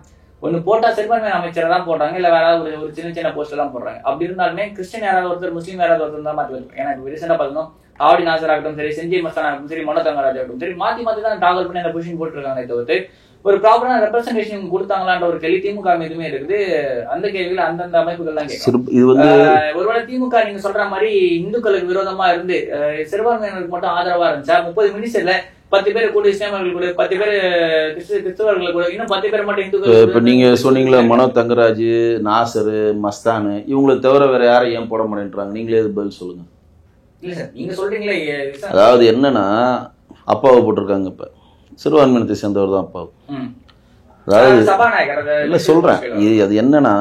ஒண்ணு போட்டா சிறுபான்மை அமைச்சரை தான் போடுறாங்க, இல்ல வேற ஒரு சின்ன போஸ்ட் எல்லாம் போடுறாங்க. அப்படி இருந்தாலுமே கிறிஸ்டின் யாராவது ஒருத்தர், முஸ்லீம் யாராவது ஒருத்தர் தான் மாற்றி வருவாங்க. ஏன்னா இப்போ ரீசெண்டா பார்த்தோம், ஆவடி நாசர் ஆகட்டும் சரி, செஞ்சி மஸ்தான் ஆகட்டும் சரி, மனோ தங்கராஜ் ஆகட்டும் சரி, மாத்தி தான் டாகல் பண்ணி அந்த பொசிஷன் போட்டுருக்காங்க. தவிர்த்து ஒரு ப்ராப்பரான ரெப்ரசன்டேஷன் கொடுத்தாங்களான்ற ஒரு கேள்வி திமுக மீதுமே இருக்குது. அந்த கேள்வியில அந்தந்த அமைப்புகள் தான் ஒருவேளை திமுக நீங்க சொல்ற மாதிரி இந்துக்களுக்கு விரோதமா இருந்து சிறுபான்மையினருக்கு மட்டும் ஆதரவா இருந்துச்சா 30 மினிஸ்டர்ல 10 பேர் கூட இஸ்லாமியர்கள் கூட, 10 பேர் கிறிஸ்தவர்கள் கூட, இன்னும் 10 பேர் மட்டும் இந்துக்கள். இப்ப நீங்க சொன்னீங்களா மனோ தங்கராஜ், நாசரு, மஸ்தான், இவங்களை தவிர வேற யாரும் ஏன் போட மாட்டேன்றாங்க? நீங்களே இது பதில் சொல்லுங்க. இல்ல சார், நீங்க சொல்றீங்களே. அதாவது என்னன்னா அப்பாவை போட்டிருக்காங்க. இப்ப சிறுபான்மையினத்தை சேர்ந்தவர் தான் அப்பாவு. அதாவது இல்ல சொல்றேன், அது என்னன்னா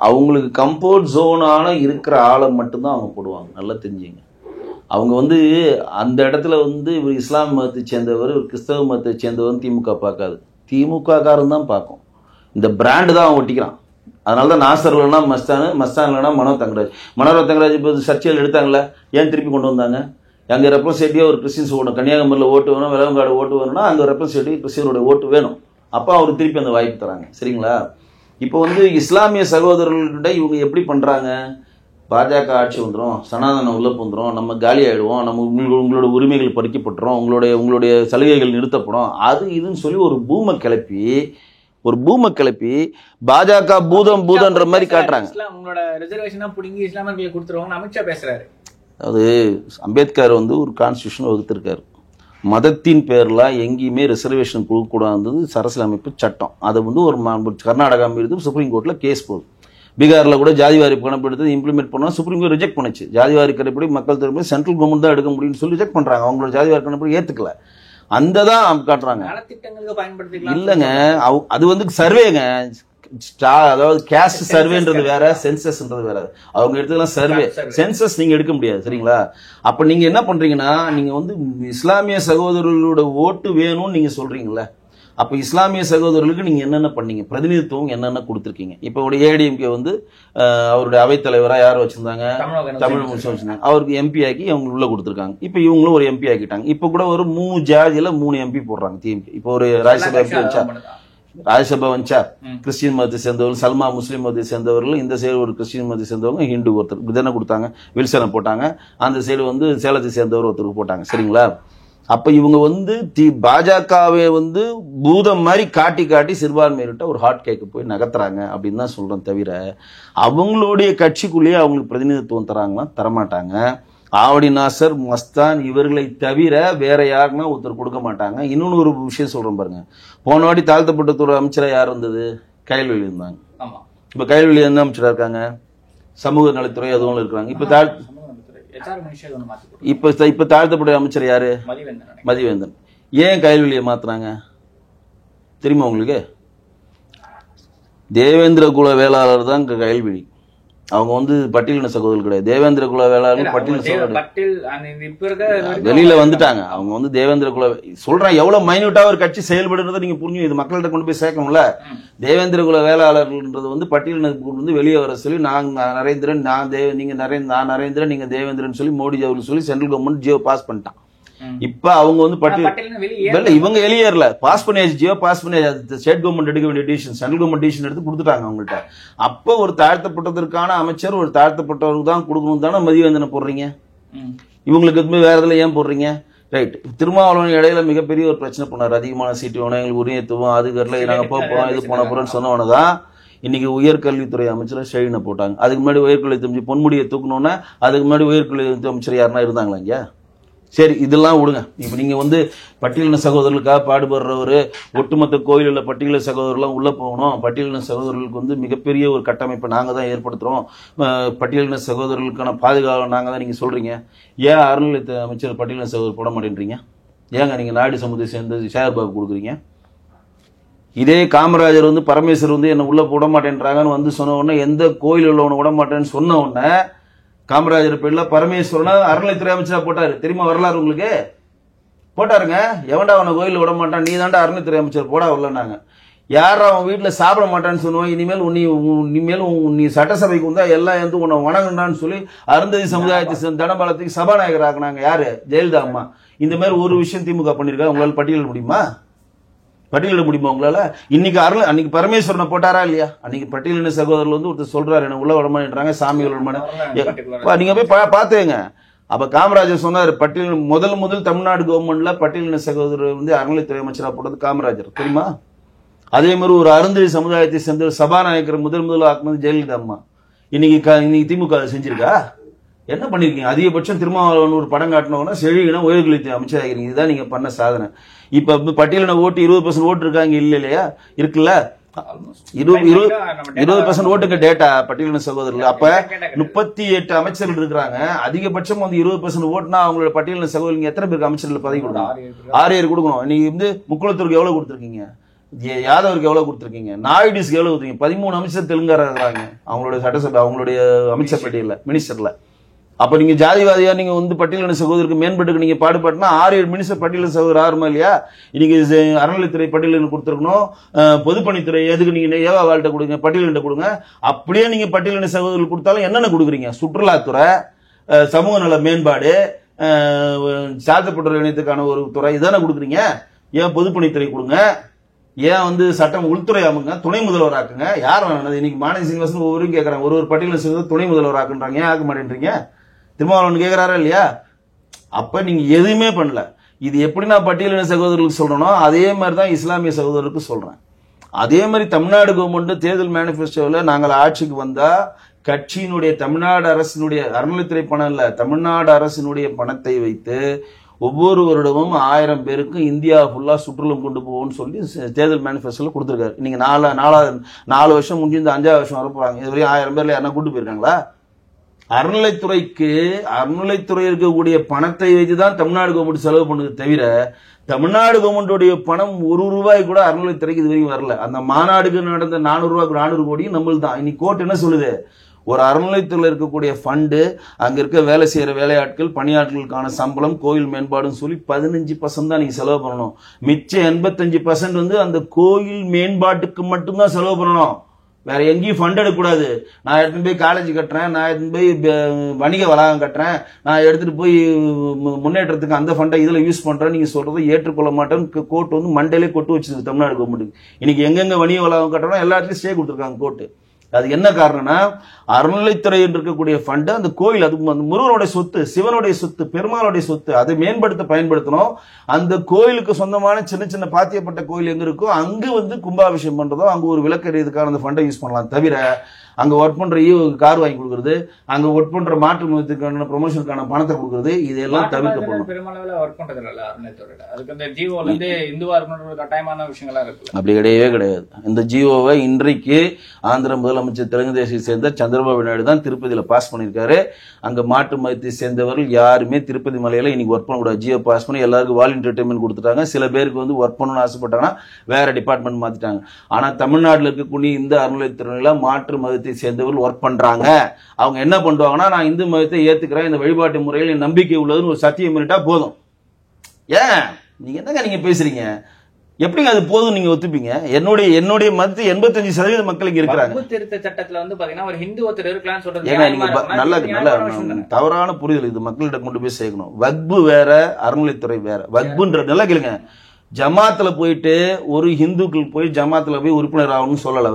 அவங்களுக்கு கம்ஃபர்ட் ஜோனான இருக்கிற ஆளை மட்டும்தான் அவங்க போடுவாங்க. நல்லா தெரிஞ்சுங்க. அவங்க வந்து அந்த இடத்துல வந்து இவர் இஸ்லாம் மதத்தை சேர்ந்தவர், இவர் கிறிஸ்தவ மதத்தை சேர்ந்தவர் திமுக பார்க்காது. திமுக காரன் தான் பார்க்கும். இந்த பிராண்டு தான் அவன் ஒட்டிக்கிறான். அதனால தான் நாசர் இல்லைனா மஸ்தான் இல்லைனா மனோ தங்கராஜ் இப்போ சர்ச்சையில் எடுத்தாங்களே, ஏன் திருப்பி கொண்டு வந்தாங்க? அங்கே ரெப்ரஸன்டேட்டிவாக ஒரு கிறிஸ்டின்ஸ் ஓடும், கன்னியாகுமரியில் ஓட்டு வேணும், விலவங்காடு ஓட்டு வேணும்னா அங்கே ரெப்ரஸன்டேட்டிவ் கிறிஸ்டியனோட ஓட்டு வேணும். அப்போ அவர் திருப்பி அந்த வாய்ப்பு தராங்க. சரிங்களா? இப்போ வந்து இஸ்லாமிய சகோதரர்கள்கிட்ட இவங்க எப்படி பண்ணுறாங்க? பாஜக ஆட்சி வந்துடும், சனாதனம் உள்ள வந்துடும், நம்ம காலி ஆகிடுவோம், நம்ம உங்களோட உரிமைகள் பறிக்கப்பட்டுரும், உங்களுடைய சலுகைகள் நிறுத்தப்படும், அது இதுன்னு சொல்லி ஒரு பூமை கிளப்பி பாஜக பூதம்ன்ற மாதிரி காட்டுறாங்க. உங்களோட ரிசர்வேஷனா புடிங்கி இஸ்லாமியர்களுக்கு கொடுத்துருவாங்க அமித்ஷா பேசுறாரு. அதாவது அம்பேத்கர் வந்து ஒரு கான்ஸ்டியூஷன் வகுத்திருக்காரு. மதத்தின் பேர்லாம் எங்கேயுமே ரிசர்வேஷன் கொடுக்கக்கூடாது அரசியலமைப்பு சட்டம். அதை வந்து ஒரு கர்நாடகா மீது சுப்ரீம் கோர்ட்ல கேஸ் போகுது. பீகாரில் கூட ஜாதிவாரி கணப்பெடுத்து இம்ப்ளிமெண்ட் பண்ணா சுப்ரீம் கோர்ட் ரிஜெக்ட் பண்ணுச்சு. ஜாதிவாரி கணப்படி மக்கள் திரும்ப சென்ட்ரல் கவர்மெண்ட் தான் எடுக்க முடியும்னு சொல்லி ரிஜெக்ட் பண்றாங்க. அவங்களோட ஜாதிவாரி கணப்படி ஏத்துக்கல. அந்த தான் காட்டுறாங்க. இல்லைங்க, அது வந்து சர்வேங்க. அதாவது கேஸ்ட் சர்வேன்றது வேற, சென்சஸ்ன்றது வேற. அவங்க எடுத்துக்கலாம் சர்வே, சென்சஸ் நீங்க எடுக்க முடியாது. சரிங்களா? அப்ப நீங்க என்ன பண்றீங்கன்னா, நீங்க வந்து இஸ்லாமிய சகோதரர்களோட ஓட்டு வேணும்னு நீங்க சொல்றீங்களா? அப்ப இஸ்லாமிய சகோதரர்களுக்கு நீங்க என்னென்ன பண்ணீங்க, பிரதிநிதித்துவம் என்னென்ன கொடுத்துருக்கீங்க? இப்போ ஏடிஎம்கே வந்து அவருடைய அவைத்தலைவரா யார் வச்சிருந்தாங்க? தமிழ் முஸ்லிம் வச்சிருந்தாங்க. அவருக்கு எம்பி ஆக்கி அவங்க உள்ள கொடுத்துருக்காங்க. இப்ப இவங்களும் ஒரு எம்பி ஆக்கிட்டாங்க. இப்ப கூட ஒரு 3 ஜாதியில 3 எம்பி போடுறாங்க டிஎம்கே. இப்போ ஒரு ராஜ்யசபா எம்பி வச்சா, ராஜ்யசபா வந்துச்சா கிறிஸ்டின் மதத்தை சேர்ந்தவர்கள், சல்மா முஸ்லீம் மதத்தை சேர்ந்தவர்கள், இந்த சைடு ஒரு கிறிஸ்டின் மதத்தை சேர்ந்தவங்க, ஹிந்து ஒருத்தர் இதனை கொடுத்தாங்க, வில்சனை போட்டாங்க. அந்த சைடு வந்து சேலத்தை சேர்ந்தவர் ஒருத்தருக்கு போட்டாங்க. சரிங்களா? அப்ப இவங்க வந்து பாஜகவை வந்து பூதம் மாதிரி காட்டி சிறுபான்மையிட்ட ஒரு ஹாட் கேக்கு போய் நகர்த்துறாங்க அப்படின்னு தான் சொல்றேன். தவிர அவங்களுடைய கட்சிக்குள்ளேயே அவங்களுக்கு பிரதிநிதித்துவம் தராங்களாம், தரமாட்டாங்க. ஆவடி நாசர், மஸ்தான் இவர்களை தவிர வேற யாருன்னா ஒருத்தர் கொடுக்க மாட்டாங்க. இன்னொன்னு ஒரு விஷயம் சொல்றேன் பாருங்க. போன வாட்டி தாழ்த்தப்பட்ட துறை அமைச்சராக யார் வந்தது? கயல்வெளி இருந்தாங்க. இப்ப கயல்வெளி என்ன அமைச்சரா இருக்காங்க? சமூக நலத்துறை அதுவும் இருக்கிறாங்க. இப்ப தாழ்த்தப்பட்ட அமைச்சர் யாரு? மதிவேந்தன். ஏன் கயல்வெளியை மாத்துறாங்க தெரியுமா உங்களுக்கு? தேவேந்திர குல வேளாளர் தான் கயல்வெளி. அவங்க வந்து பட்டியலின சகோதரர்கள் கிடையாது. தேவேந்திர குல வேளாளர் பட்டியலின சகோதரர் இப்ப இருக்க வெளியில வந்துட்டாங்க. அவங்க வந்து தேவேந்திர குல சொல்றேன், எவ்வளவு மைன்யூட்டா ஒரு கட்சி செயல்படுறதை நீங்க புரிஞ்சு இது மக்கள்கிட்ட கொண்டு போய் சேர்க்கணும்ல. தேவேந்திர குல வேளாளர்கள்ன்றது வந்து பட்டியலின வந்து வெளியே வர சொல்லி நாங்க நரேந்திரன், நான் நரேந்திரன், நீங்க தேவேந்திரன் சொல்லி மோடி அவர்கள் சொல்லி சென்ட்ரல் கவர்மெண்ட் ஜியோ பாஸ் பண்ணிட்டான். இப்ப அவங்க வந்து பட்டியல் இவங்க வெளியேறல, பாஸ் பண்ணியாச்சு, ஜியோ பாஸ் பண்ணியாச்சு. ஸ்டேட் கவர்மெண்ட் எடுக்க வேண்டிய டிசிஷன் சென்ட்ரல் கவர்மெண்ட் டிசிஷன் எடுத்து கொடுத்துட்டாங்க அவங்கள்ட்ட. அப்ப ஒரு தாழ்த்தப்பட்டதற்கான அமைச்சர் ஒரு தாழ்த்தப்பட்டவருக்கு தான் கொடுக்கணும் தானே மதிவேந்தனை போடுறீங்க. இவங்களுக்கு எதுவுமே வேற இதுல ஏன் போடுறீங்க? ரைட். திருமாவளவன் இடையில மிகப்பெரிய ஒரு பிரச்சனை பண்ணார். அதிகமான சீட்டு வேணும், எங்களுக்கு உரியத்துவம், அதுக்கடல நாங்க போறோம் இது போன போறோம்னு சொன்னவனதான் இன்னைக்கு உயர்கல்வித்துறை அமைச்சர் ஷெயினை போட்டாங்க. அதுக்கு முன்னாடி உயர்கல்வித்துறை அமைச்சர் பொன்முடியை தூக்கணும்னா அதுக்கு முன்னாடி உயர்கல்வித்துறை அமைச்சர் யாருன்னா இருந்தாங்களா இங்க? சரி, இதெல்லாம் விடுங்க. இப்ப நீங்க வந்து பட்டியலின சகோதரர்களுக்காக பாடுபடுறவரு, ஒட்டுமொத்த கோயில் உள்ள பட்டியலின சகோதரர்லாம் உள்ள போகணும், பட்டியலின சகோதரர்களுக்கு வந்து மிகப்பெரிய ஒரு கட்டமைப்பை நாங்க தான் ஏற்படுத்துறோம், பட்டியலின சகோதரர்களுக்கான பாதுகாப்பு நாங்க தான் நீங்க சொல்றீங்க. ஏன் அறநிலையத்துறை அமைச்சர் பட்டியலின சகோதரர் போட மாட்டேன்றீங்க? ஏங்க நீங்க நாயுடு சமுதாயத்தை சேர்ந்து சேகர்பாபு கொடுக்குறீங்க? இதே காமராஜர் வந்து பரமேஸ்வர் வந்து என்ன உள்ள போட மாட்டேன்றாங்கன்னு வந்து சொன்ன உடனே, எந்த கோயில் உள்ளவனை விட மாட்டேன்னு சொன்ன உடனே காமராஜர் பேர்ல பரமேஸ்வரனை அறநிலைத்துறை அமைச்சரா போட்டாரு. தெரியுமா வரலாறு உங்களுக்கு? போட்டாருங்க. எவன்டா அவனை கோயில் விட மாட்டான், நீ தாண்டா அறநிலைத்துறை அமைச்சர் போடா வரலன்னாங்க. யாரும் அவன் வீட்டுல சாப்பிட மாட்டான்னு சொன்னுவான், இனிமேல் நீ சட்டசபைக்கு வந்தா எல்லாம் வந்து உன்னை வணங்குனான்னு சொல்லி அருந்ததி சமுதாயத்தை தனபாலத்துக்கு சபாநாயகர் ஆக்குனாங்க. யாரு? ஜெயலலிதா அம்மா. இந்த மாதிரி ஒரு விஷயம் திமுக பண்ணிருக்கா? உங்களால பட்டியலிட முடியுமா? பட்டியலிட முடியுமா உங்களால? அன்னைக்கு பரமேஸ்வரனை போட்டாரா இல்லையா? அன்னைக்கு பட்டியலின சகோதரர் வந்து ஒருத்தர் சொல்றாரு, என்ன உள்ள விடமாட்டாங்க, சாமி விடமான நீங்க போய் பாத்துங்க. அப்ப காமராஜர் சொன்னாரு, பட்டியல் முதல் தமிழ்நாடு கவர்மெண்ட்ல பட்டியலின சகோதரர் வந்து அறநிலைத்துறை அமைச்சரா போட்டது காமராஜர், தெரியுமா? அதே மாதிரி ஒரு அருந்ததி சமுதாயத்தை சேர்ந்த சபாநாயகர் முதல் ஆக்குனது ஜெயலலிதா அம்மா. இன்னைக்கு திமுக செஞ்சிருக்கா? என்ன பண்ணிருக்கீங்க? அதிகபட்சம் திருமாவளவன் ஒரு படம் காட்டினோம்னா செழிகனா உயர்கல்வித்துறை அமைச்சர் ஆகிறீங்க. இதுதான் நீங்க பண்ண சாதனை. இப்ப பட்டியலின ஓட்டு 20% ஓட்டு இருக்காங்க இல்லையா? இருக்குல்ல, 20% ஓட்டுங்க டேட்டா பட்டியலின சகோதரர்கள். அப்ப 38 அமைச்சர்கள் இருக்கிறாங்க. அதிகபட்சம் வந்து 20% ஓட்டுனா அவங்களோட பட்டியலின சகோதரர்கள் எத்தனை பேருக்கு அமைச்சர்கள் பதவி கொடுக்கணும்? 6 கொடுக்கணும். நீங்க வந்து முக்குளத்தூருக்கு எவ்வளவு கொடுத்துருக்கீங்க? யாதவருக்கு எவ்வளவு கொடுத்துருக்கீங்க? நாயுடுஸ்க்கு எவ்வளவு கொடுத்தீங்க? 13 அமைச்சர் தெலுங்காரா இருக்கிறாங்க அவங்களுடைய சட்டசபை, அவங்களுடைய அமைச்சர் பட்டியல, மினிஸ்டர்ல. அப்ப நீங்க ஜாதிவாதியா நீங்க வந்து பட்டியலின சகோதரருக்கு மேம்பட்டுக்கு நீங்க பாடுபட்டுனா 6 மினிஸ்டர் பட்டியலின சகோதரர் ஆறுமா இல்லையா? இன்னைக்கு அறநிலைத்துறை பட்டியலின கொடுத்துருக்கணும், பொதுப்பணித்துறை எதுக்கு நீங்க ஏவா வாழ்கிட்ட கொடுங்க, பட்டியலின கொடுங்க. அப்படியே நீங்க பட்டியலின சகோதரர்கள் கொடுத்தாலும் என்னென்ன கொடுக்குறீங்க? சுற்றுலாத்துறை, சமூக நல மேம்பாடு, சாதப்பட்ட இணையத்துக்கான ஒரு துறை இதானே கொடுக்குறீங்க. ஏன் பொதுப்பணித்துறை கொடுங்க, ஏன் வந்து சட்டம் உள்துறை அமுங்க, துணை முதல்வர் ஆக்குங்க. யார் வேணாது? இன்னைக்கு மாநில சீனிவாசன் ஒவ்வொரு கேட்கறாங்க, ஒரு பட்டியலின சகோதரர் துணை முதல்வர் ஆக்குன்றாங்க. ஏன் ஆக்க மாட்டேன்றீங்க? திருமாவளவன் கேட்கிறாரா இல்லையா? அப்ப நீங்க எதுவுமே பண்ணல. இது எப்படி நான் பட்டியலின சகோதரர்களுக்கு சொல்றேனோ அதே மாதிரிதான் இஸ்லாமிய சகோதரருக்கு சொல்றேன். அதே மாதிரி தமிழ்நாடு கவர்மெண்ட் தேர்தல் மேனிபெஸ்டோவில் நாங்கள் ஆட்சிக்கு வந்தா கட்சியினுடைய தமிழ்நாடு அரசினுடைய அறநிலைத்துறை பணம் இல்ல, தமிழ்நாடு அரசினுடைய பணத்தை வைத்து ஒவ்வொரு வருடமும் 1000 பேருக்கு இந்தியா ஃபுல்லா சுற்றுலம் கொண்டு போவோம்னு சொல்லி தேர்தல் மேனிபெஸ்டோல கொடுத்திருக்காரு. நீங்க 4 வருஷம் முடிஞ்சு இந்த 5ஆவது வருஷம் வரப்போறாங்க. இதுவரையும் 1000 பேர்ல யாரா கூட்டு போயிருக்காங்களா? அறநிலைத்துறை இருக்கக்கூடிய பணத்தை வைத்துதான் தமிழ்நாடு கவர்மெண்ட் செலவு பண்ணுது தவிர தமிழ்நாடு கவர்மெண்டுடைய பணம் 1 ரூபாய் கூட அறநிலைத்துறைக்கு இதுவரையும் வரல. அந்த மாநாடுக்கு நடந்த 400 கோடி நம்மளுக்கு தான். இன்னைக்கு கோர்ட் என்ன சொல்லுது? ஒரு அறநிலையத்தில் இருக்கக்கூடிய ஃபண்டு, அங்க இருக்க வேலை செய்யற வேலையாட்கள் பணியாட்களுக்கான சம்பளம், கோயில் மேம்பாடுன்னு சொல்லி 15% தான் நீங்க செலவு பண்ணணும். மிச்சம் 85% வந்து அந்த கோயில் மேம்பாட்டுக்கு மட்டும்தான் செலவு பண்ணணும். வேற எங்கேயும் ஃபண்ட் எடுக்கக்கூடாது. நான் எடுத்துட்டு போய் காலேஜ் கட்டுறேன், நான் எடுத்துட்டு போய் வணிக வளாகம் கட்டுறேன், நான் எடுத்துட்டு போய் முன்னேற்றத்துக்கு அந்த ஃபண்டை இதுல யூஸ் பண்றேன், நீங்க சொல்றதை ஏற்றுக்கொள்ள மாட்டேன்னு கோர்ட் வந்து மண்டையிலே கொட்டு வச்சிருக்கு தமிழ்நாடு கவர்மெண்ட்டுக்கு. இன்னைக்கு எங்கெங்க வணிக வளாகம் கட்டுறோம் எல்லாத்துலயும் ஸ்டே கொடுத்துருக்காங்க கோர்ட்டு. அது என்ன காரணம்னா அறநிலைத்துறை இருக்கக்கூடிய ஃபண்ட் அந்த கோயில், அது முருகனுடைய சொத்து, சிவனுடைய சொத்து, பெருமாளுடைய சொத்து, அதை பயன்படுத்தணும். அந்த கோயிலுக்கு சொந்தமான சின்ன சின்ன பாத்தியப்பட்ட கோயில் எங்க இருக்கோ அங்கு வந்து கும்பாபிஷேகம் பண்றதோ அங்க ஒரு விளக்கறியதுக்கான அந்த ஃபண்டை யூஸ் பண்ணலாம். தவிர அங்க ஒர்க் பண்ற கார் வாங்கி கொடுக்கறது, அங்க ஒர்க் பண்ற மாற்று மதத்துக்கான ப்ரொமோஷனுக்கான பணத்தை கொடுக்கறது, இதெல்லாம் தவிர்க்கப்படணும். பெருமளவுல ஒர்க் பண்றது இல்ல அறநிலையத்துறையில. அதுக்கு அந்த ஜிஓல இருந்து இந்துவா இருக்கணும்ன்ற கட்டாயமான விஷயங்களா இருக்கு. அப்படி கிடையவே கிடையாது. இந்த ஜிஓவை இன்றைக்கு ஆந்திர முதலமைச்சர் தெலுங்கு தேசத்தை சேர்ந்த சந்திரபாபு நாயுடு தான் திருப்பதியில பாஸ் பண்ணிருக்காரு. அங்க மாற்று மதத்தை சேர்ந்தவர்கள் யாருமே திருப்பதி மலையில இன்னைக்கு ஒர்க் பண்ணக்கூடாது. ஜிஓ பாஸ் பண்ணி எல்லாருக்கும் வாலண்டியர் ரிட்டைர்மெண்ட் கொடுத்துட்டாங்க. சில பேருக்கு வந்து ஒர்க் பண்ணணும்னு ஆசைப்பட்டாங்கன்னா வேற டிபார்ட்மெண்ட் மாத்திட்டாங்க. ஆனா தமிழ்நாட்டில் இருக்கக்கூடிய இந்த அறநிலையத்துறையில மாற்று மதத்தை மதத்தை சேர்ந்தவர்கள் ஒர்க் பண்றாங்க. அவங்க என்ன பண்ணுவாங்கன்னா, நான் இந்து மதத்தை ஏத்துக்கிறேன், இந்த வழிபாட்டு முறையில் என் நம்பிக்கை உள்ளதுன்னு ஒரு சத்தியம் பண்ணிட்டா போதும். ஏன் நீங்க என்னங்க நீங்க பேசுறீங்க? எப்படிங்க அது போதும் நீங்க ஒத்துப்பீங்க? என்னுடைய மதத்தை 85% மக்கள் இங்க இருக்கிறாங்க. திருத்த சட்டத்துல வந்து பாத்தீங்கன்னா ஒரு ஹிந்து ஒருத்தர் இருக்கலாம்னு சொல்றது ஏங்க நீங்க நல்ல தவறான புரிதல் இது மக்களிடம் கொண்டு போய் சேர்க்கணும். வக்பு வேற, அறநிலைத்துறை வேற. வக்புன்ற நல்லா கேளுங்க, ஜமாத்துல போயிட்டு ஒரு ஹிந்துக்கள் போய் ஜமாத்துல போய் உறுப்பினர் ஆகணும்னு சொல்லல.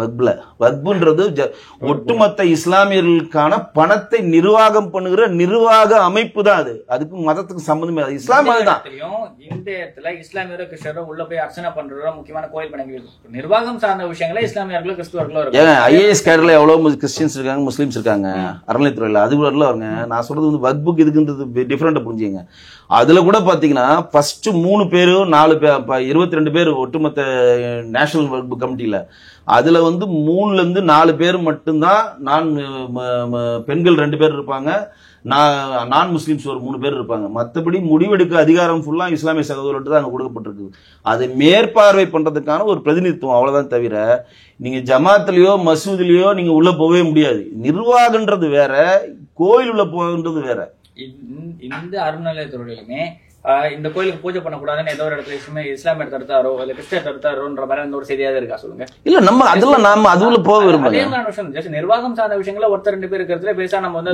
வக்புன்றது ஒட்டுமொத்த இஸ்லாமியர்களுக்கான பணத்தை நிர்வாகம் பண்ணுகிற நிர்வாக அமைப்பு தான் அது. அதுக்கு மதத்துக்கு சம்பந்தமே அது இஸ்லாம் அதுதான். இந்த இடத்துல இஸ்லாமியரோ கிறிஸ்தவரோ உள்ள போய் அர்ச்சனை பண்றதோ முக்கியமான கோயில் பணங்கள் நிர்வாகம் சார்ந்த விஷயங்களே இஸ்லாமியர்களோ கிறிஸ்தவர்களோ இருக்கு. ஐஏஎஸ் கேடர்ல எவ்வளவு கிறிஸ்டியன்ஸ் இருக்காங்க, முஸ்லீம்ஸ் இருக்காங்க அறநிலைத்துறையில. அது கூட வருங்க. நான் சொல்றது வந்து வக்புக்கு இதுக்குன்றது டிஃபரெண்டா புரிஞ்சுங்க. அதுல கூட பாத்தீங்கன்னா ஃபர்ஸ்ட் 3 பேரு 4 பேர் 22 பேர் ஒட்டுமொத்த நேஷனல் வக்பு கமிட்டியில. அதுல வந்து 3ல இருந்து 4 பேர் மட்டும்தான் பெண்கள் 2 பேர் இருப்பாங்க, நான் முஸ்லிம்ஸ் ஒரு 3 பேர் இருப்பாங்க. மற்றபடி முடிவெடுக்க அதிகாரம் ஃபுல்லா இஸ்லாமிய சகோதரர்கிட்ட தான் அங்க கொடுக்கப்பட்டிருக்கு. அதை மேற்பார்வை பண்றதுக்கான ஒரு பிரதிநிதித்துவம் அவ்வளவுதான். தவிர நீங்க ஜமாத்லயோ மசூதிலயோ நீங்க உள்ள போகவே முடியாது. நிர்வாகன்றது வேற, கோயில் உள்ள போகின்றது வேற. இந்த அறநிலையத்துறையிலுமே இந்த கோயிலுக்கு பூஜை பண்ணக்கூடாதுன்னு ஏதோ ஒரு இடத்துல இஸ்லாமியர் தடுத்தாரோ இல்ல கிறிஸ்டியர் தடுத்தாரோன்ற மாதிரி அந்த ஒரு செய்தியாவது இருக்கா சொல்லுங்க. இல்ல நம்ம அதெல்லாம் நாம அதுல போக விரும்பல. நிர்வாகம் சார்ந்த விஷயங்கள ஒருத்தர் 2 பேர் இருக்கிறதுல பேசா நம்ம வந்து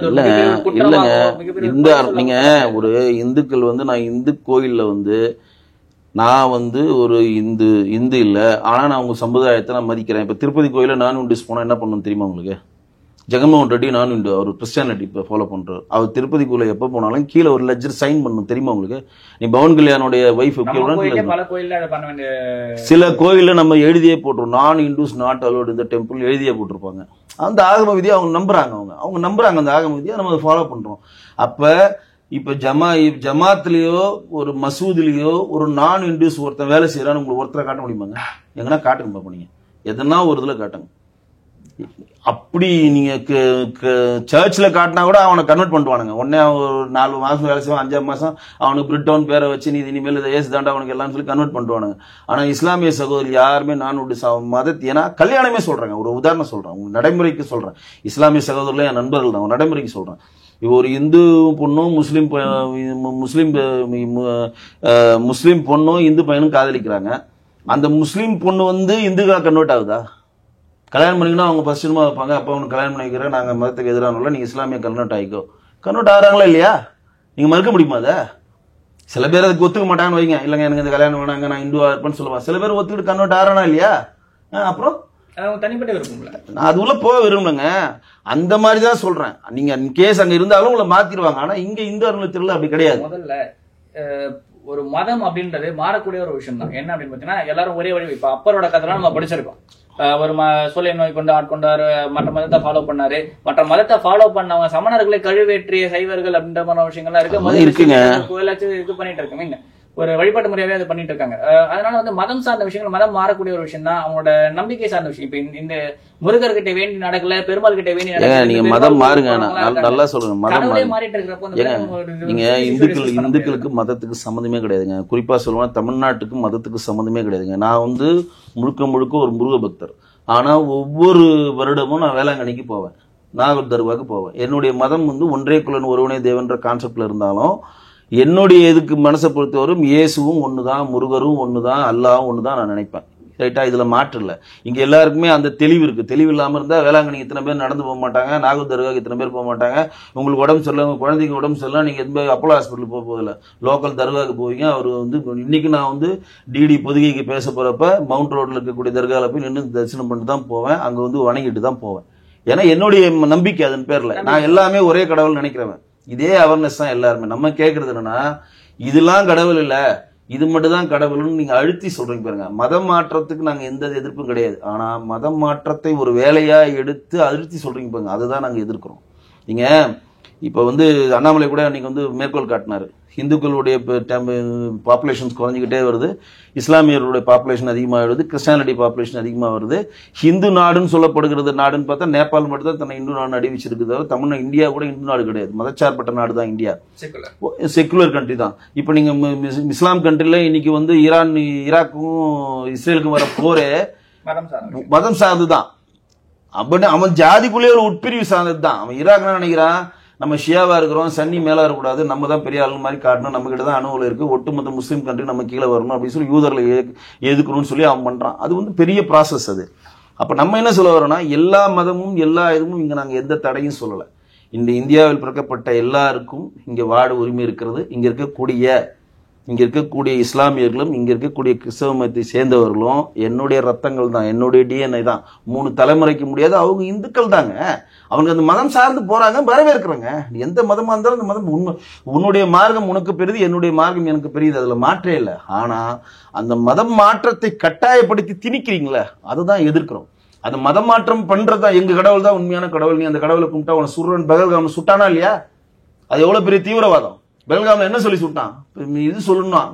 இந்த நீங்க ஒரு இந்துக்கள் வந்து நான் இந்து கோயில்ல வந்து நான் வந்து ஒரு இந்து இல்ல, ஆனா நான் உங்க சமுதாயத்தை நான் மதிக்கிறேன். இப்ப திருப்பதி கோயில நான் இந்துஸ் போனா என்ன பண்ணணும் தெரியுமா உங்களுக்கு? ஜெகன்மோகன் ரெட்டி நான் இந்து, அவர் கிறிஸ்டியானிட்டி இப்போ ஃபாலோ பண்றாரு. அவர் திருப்பதிக்குள்ள எப்போ போனாலும் கீழே ஒரு லெஜர் சைன் பண்ணணும் தெரியுமா உங்களுக்கு? நீ பவன் கல்யாணுடைய வைஃப் சில கோயில்ல நம்ம எழுதியே போட்டுருவோம், நான் இந்துஸ் நாட் அலோட் இந்த டெம்பிள் எழுதியே போட்டிருப்பாங்க. அந்த ஆகம விதியை அவங்க நம்புறாங்க. அவங்க நம்புறாங்க அந்த ஆகம விதியை நம்ம ஃபாலோ பண்றோம். அப்ப இப்ப ஜமாத்லயோ ஒரு மசூதிலயோ ஒரு நான் இந்துஸ் ஒருத்தன் வேலை செய்யறான்னு உங்களுக்கு ஒருத்தரை காட்ட முடியுமாங்க? எங்கன்னா காட்டுங்க பாப்பா, நீங்க எதனா ஒரு இதுல காட்டுங்க. அப்படி நீங்க சர்ச்ல காட்டினா கூட அவனை கன்வெர்ட் பண்ணுவானுங்க. உடனே அவன் ஒரு 4 மாசம் வேலை செய்வான், 5ஆம் மாசம் அவனுக்கு பிரிட்டோன் பேரை வச்சு நீ இனிமேல் இதை ஏசு தாண்டா அவனுக்கு எல்லாம் சொல்லி கன்வெர்ட் பண்ணுவானுங்க. ஆனா இஸ்லாமிய சகோதரி யாருமே நான் மதத்தை ஏன்னா கல்யாணமே சொல்றாங்க. ஒரு உதாரணம் சொல்றேன், உங்க நடைமுறைக்கு சொல்றேன். இஸ்லாமிய சகோதரர்கள் என் நண்பர்கள் தான், நடைமுறைக்கு சொல்றேன். இப்போ ஒரு இந்து பொண்ணும் முஸ்லீம் பொண்ணும் இந்து பையனும் காதலிக்கிறாங்க. அந்த முஸ்லீம் பொண்ணு வந்து இந்துக்கா கன்வெர்ட் ஆகுதா? கல்யாணம் பண்ணிக்கணும் அவங்க ஃபர்ஸ்ட் வைப்பாங்க, அப்போ அவனுக்கு கல்யாணம் பண்ணிக்கிறேன் நாங்கள் மதத்துக்கு எதிரானல நீங்க இஸ்லாமிய கன்வெர்ட் ஆகிக்கோ. கன்வெர்ட் ஆகிறாங்களா இல்லையா? நீங்க மறுக்க முடியுமா? அதை சில பேர் அதுக்கு ஒத்துக்க மாட்டாங்கன்னு வைங்க. இல்லைங்க எனக்கு இந்த கல்யாணம் வேணாங்க நான் இந்துவா இருப்பேன்னு சொல்லுவாங்க. சில பேர் ஒத்துக்கிட்டு கன்வெர்ட் ஆகிறானா இல்லையா? அப்புறம் தனிப்பட்ட விருப்பம்ல நான் அது உள்ள போக விரும்புங்க. அந்த மாதிரி தான் சொல்றேன். நீங்க கேஸ் அங்க இருந்தாலும் உங்களை மாத்திடுவாங்க. ஆனா இங்க இந்து அறநிலையத்துறையில அப்படி கிடையாது. முதல்ல ஒரு மதம் அப்படின்றது மாறக்கூடிய ஒரு விஷயம் தான். என்ன அப்படின்னு பாத்தீங்கன்னா எல்லாரும் ஒரே வழி. இப்ப அப்பரோட கதைலாம் நம்ம படிச்சிருக்கோம். ஒரு சூழலை நோய் கொண்டு ஆட்கொண்டாரு, மற்ற மதத்தை ஃபாலோ பண்ணாரு. மற்ற மதத்தை ஃபாலோ பண்ணவங்க சமணர்களை கழுவேற்றிய சைவர்கள் அப்படின்ற மாதிரி விஷயங்கள்லாம் இருக்கு. கோயிலாச்சும் இது பண்ணிட்டு இருக்காங்க, ஒரு வழிபாட்டு முறையாவே அதை பண்ணிட்டு இருக்காங்க. அதனால வந்து மதம் சார்ந்த விஷயங்கள் மதம் மாறக்கூடிய ஒரு விஷயம் தான். அவங்களோட நம்பிக்கை சார்ந்த விஷயம். இப்ப இந்த முருகர் கிட்ட வேண்டி நடக்கல, பெருமாள் கிட்ட வேண்டி நடக்கல. நீங்க மதம் மாறுங்க, நல்லா சொல்லுங்க. மதம் மாறிட்டு இருக்கிறப்போ நீங்க இந்துக்களுக்கு மதத்துக்கு சம்மந்தமே கிடையாதுங்க. குறிப்பா சொல்லுவாங்க தமிழ்நாட்டுக்கு மதத்துக்கு சம்மந்தமே கிடையாதுங்க. நான் வந்து முழுக்க ஒரு முருக பக்தர். ஆனா ஒவ்வொரு வருடமும் நான் வேளாங்கண்ணிக்கு போவேன், நாகூர் தர்காவுக்கு போவேன். என்னுடைய மதம் வந்து ஒன்றே குலன் ஒருவனே தேவன்ற கான்செப்ட்ல இருந்தாலும் என்னுடைய இதுக்கு மனசை பொறுத்தவரும் இயேசுவும் ஒண்ணுதான், முருகரும் ஒண்ணுதான், அல்லாவும் ஒண்ணுதான் நான் நினைப்பேன். ரைட்டா? இதுல மாற்று இல்லை. இங்க எல்லாருக்குமே அந்த தெளிவு இருக்கு. தெளிவு இல்லாம இருந்தா வேளாங்கண்ணி இத்தனை பேர் நடந்து போக மாட்டாங்க, நாகூர் தர்காவுக்கு இத்தனை பேர் போக மாட்டாங்க. உங்களுக்கு உடம்பு சரியில்லை, உங்க குழந்தைக்கு உடம்பு சரியில்லை, நீங்க எந்த அப்போலோ ஹாஸ்பிட்டல் போக போதில்லை, லோக்கல் தர்காவுக்கு போவீங்க. அவர் வந்து இன்னைக்கு நான் வந்து டிடி பொதுகைக்கு பேச போறப்ப மவுண்ட் ரோட்ல இருக்கக்கூடிய தர்காவில் போய் நின்று தரிசனம் பண்ணிட்டு தான் போவேன். அங்க வந்து வணங்கிட்டு தான் போவேன். ஏன்னா என்னுடைய நம்பிக்கை அதன் பேர்ல. நான் எல்லாமே ஒரே கடவுள் நினைக்கிறவன். இதே அவேர்னஸ் தான் எல்லாருமே. நம்ம கேட்கறது என்னன்னா இதெல்லாம் கடவுள் இல்ல, இது மட்டும் தான் கடவுள்னு நீங்க அழுத்தி சொல்றீங்க பாருங்க. மதம் மாற்றத்துக்கு நாங்க எந்த எதிர்ப்பும் கிடையாது. ஆனா மதம் மாற்றத்தை ஒரு வேலையா எடுத்து அழுத்தி சொல்றீங்க பாருங்க, அதுதான் நாங்க எதிர்க்கிறோம். நீங்க இப்ப வந்து அண்ணாமலை கூட அன்னைக்கு வந்து மேற்கோள் காட்டினாரு, இந்துக்களுடைய பாப்புலேஷன்ஸ் குறைஞ்சிக்கிட்டே வருது, இஸ்லாமியர்களுடைய பாப்புலேஷன் அதிகமாக வருது, கிறிஸ்டியானிட்டி பாப்புலேஷன் அதிகமாக வருது. ஹிந்து நாடுன்னு சொல்லப்படுகிறது நாடுன்னு பார்த்தா நேபாள் மட்டும் தான் தன்னை இந்து நாடு அறிவிச்சிருக்கு. தமிழ்நாடு இந்தியா கூட இந்து நாடு கிடையாது, மதச்சார்பற்ற நாடு தான் இந்தியா, செக்குலர் கண்ட்ரி தான். இப்போ நீங்க இஸ்லாம் கண்ட்ரில இன்னைக்கு வந்து ஈராக்கும் இஸ்ரேலுக்கும் வர போரே மதம் சார்ந்து தான். அப்படின்னு அவன் ஜாதிக்குள்ளேயே ஒரு உட்பிரிவு சார்ந்தது தான். அவன் ஈராக்னா நினைக்கிறான் நம்ம ஷியாவா இருக்கிறோம், சன்னி மேல இருக்கக்கூடாது, நம்ம தான் பெரிய ஆளு மாதிரி காட்டணும், நம்ம கிட்ட தான் அணுவில் இருக்கு, ஒட்டுமொத்த முஸ்லீம் கண்ட்ரி நம்ம கீழே வரணும் அப்படின்னு சொல்லி யூதர்களை எதுக்கணும்னு சொல்லி அவன் பண்றான். அது வந்து பெரிய ப்ராசஸ் அது. அப்ப நம்ம என்ன சொல்ல வரோம்னா, எல்லா மதமும் எல்லா இதுவும் இங்க நாங்க எந்த தடையும் சொல்லலை. இந்த இந்தியாவில் பிறக்கப்பட்ட எல்லாருக்கும் இங்க வாழ உரிமை இருக்கிறது. இங்க இருக்கக்கூடிய இஸ்லாமியர்களும் இங்க இருக்கக்கூடிய கிறிஸ்தவ மதத்தை சேர்ந்தவர்களும் என்னுடைய ரத்தங்கள் தான், என்னுடைய டிஎன்ஏ தான். 3 தலைமுறைக்கு முடியாது, அவங்க இந்துக்கள் தாங்க. அவங்க அந்த மதம் சார்ந்து போறாங்க, வரவேற்கிறாங்க. எந்த மதமா இருந்தாலும் அந்த மதம் உன்னுடைய மார்க்கம் உனக்கு பெரியது, என்னுடைய மார்க்கம் எனக்கு பெரியது, அதுல மாற்றே இல்லை. ஆனா அந்த மதம் மாற்றத்தை கட்டாயப்படுத்தி திணிக்கிறீங்களே, அதுதான் எதிர்க்கிறோம். அந்த மதம் மாற்றம் பண்றதுதான் எங்க கடவுள் தான் உண்மையான கடவுள், நீ அந்த கடவுளை கும்பிட்டா உன சுடுறன். பெகல்காம் சுட்டானா இல்லையா? அது எவ்வளவு பெரிய தீவிரவாதம். பெல்காம்ல என்ன சொல்லி சுட்டான்? இது சொல்லணும்,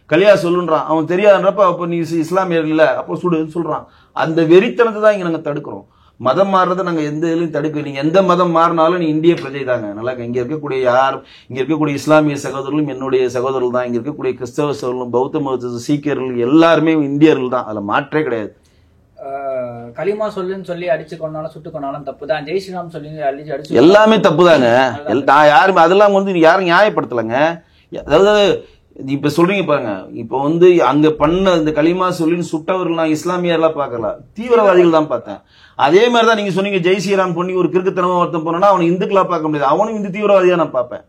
கலியா சொல்லுன்றான். அவன் தெரியாதுன்றப்ப அப்ப நீ இஸ்லாமியர் இல்ல அப்போ சுடுன்னு சொல்றான். அந்த வெறித்தனத்தை தான் இங்க நாங்க தடுக்கிறோம். மதம் மாறுறதை நாங்க எந்த இதுலையும் தடுக்க. நீங்க எந்த மதம் மாறினாலும் நீ இந்திய பிரஜை தாங்க. நல்லா இங்க இருக்கக்கூடிய இஸ்லாமிய சகோதரர்களும் என்னுடைய சகோதரர்கள் தான். இங்க இருக்கக்கூடிய கிறிஸ்தவ சகோதரர்களும் பௌத்த மத சீக்கியர்கள் எல்லாருமே இந்தியர்கள் தான். அதுல மாற்றே கிடையாது. களிமா சொல்லுன்னு சொல்லி அடிச்சு கொண்டாலும் சுட்டு கொண்டாலும் தப்பு தான். ஜெய் ஸ்ரீராம் சொல்லி அடிச்சு எல்லாமே தப்பு தாங்க. நான் யாருமே அதெல்லாம் வந்து யாரும் நியாயப்படுத்தலைங்க. அதாவது இப்ப சொல்றீங்க பாருங்க, இப்ப வந்து அங்க பண்ண இந்த களிமா சொல்லி சுட்டவர்கள் நான் இஸ்லாமியர்லாம் பார்க்கல, தீவிரவாதிகள் தான் பார்த்தேன். அதே மாதிரிதான் நீங்க சொன்னீங்க ஜெய் ஸ்ரீராம் பண்ணி ஒரு கிறுக்குத்தனமா ஒருத்தன் போனா அவனை இந்துக்களா பார்க்க முடியாது, அவனும் இந்த தீவிரவாதியா நான் பார்ப்பேன்.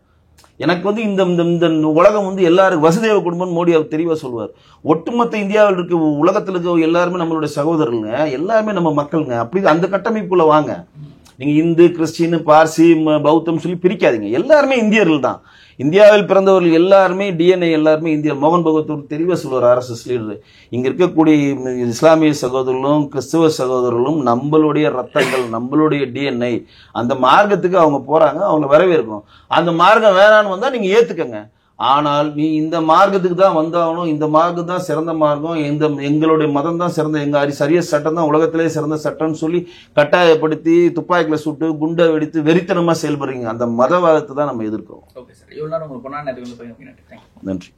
எனக்கு வந்து இந்த உலகம் வந்து எல்லாரும் வசுதேவ குடும்பம் மோடி அவர் தெளிவா சொல்லுவார். ஒட்டுமொத்த இந்தியாவில் இருக்க உலகத்தில் இருக்க எல்லாருமே நம்மளுடைய சகோதரருங்க, எல்லாருமே நம்ம மக்களுங்க. அப்படி அந்த கட்டமைப்புல வாங்க. நீங்க இந்து, கிறிஸ்டின், பார்சி, பௌத்தம் சொல்லி பிரிக்காதீங்க. எல்லாருமே இந்தியர்கள் தான். இந்தியாவில் பிறந்தவர்கள் எல்லாருமே டிஎன்ஏ எல்லாருமே இந்தியா. மோகன் பகவத் தெளிவா சொல்லுவார், RSS லீடர். இங்க இருக்கக்கூடிய இஸ்லாமிய சகோதரர்களும் கிறிஸ்தவ சகோதரர்களும் நம்மளுடைய ரத்தங்கள், நம்மளுடைய டிஎன்ஏ. அந்த மார்க்கத்துக்கு அவங்க போறாங்க, அவங்க வரவேற்கணும். அந்த மார்க்கம் வேணான்னு வந்தா நீங்க ஏத்துக்கங்க. ஆனால் நீ இந்த மார்க்கத்துக்கு தான் வந்தாகணும், இந்த மார்க்கம் தான் சிறந்த மார்க்கம், எங்களுடைய மதம் தான் சிறந்த, எங்க சரிய சட்டம் தான் உலகத்திலே சிறந்த சட்டம்னு சொல்லி கட்டாயப்படுத்தி துப்பாக்கில சுட்டு குண்டை வெடித்து வெறித்தனமா செயல்படுறீங்க. அந்த மதவாதத்தை தான் நம்ம எதிர்க்கிறோம். ஓகே சார், இவ்வளவு நேரம் உங்களுக்கு நன்றி.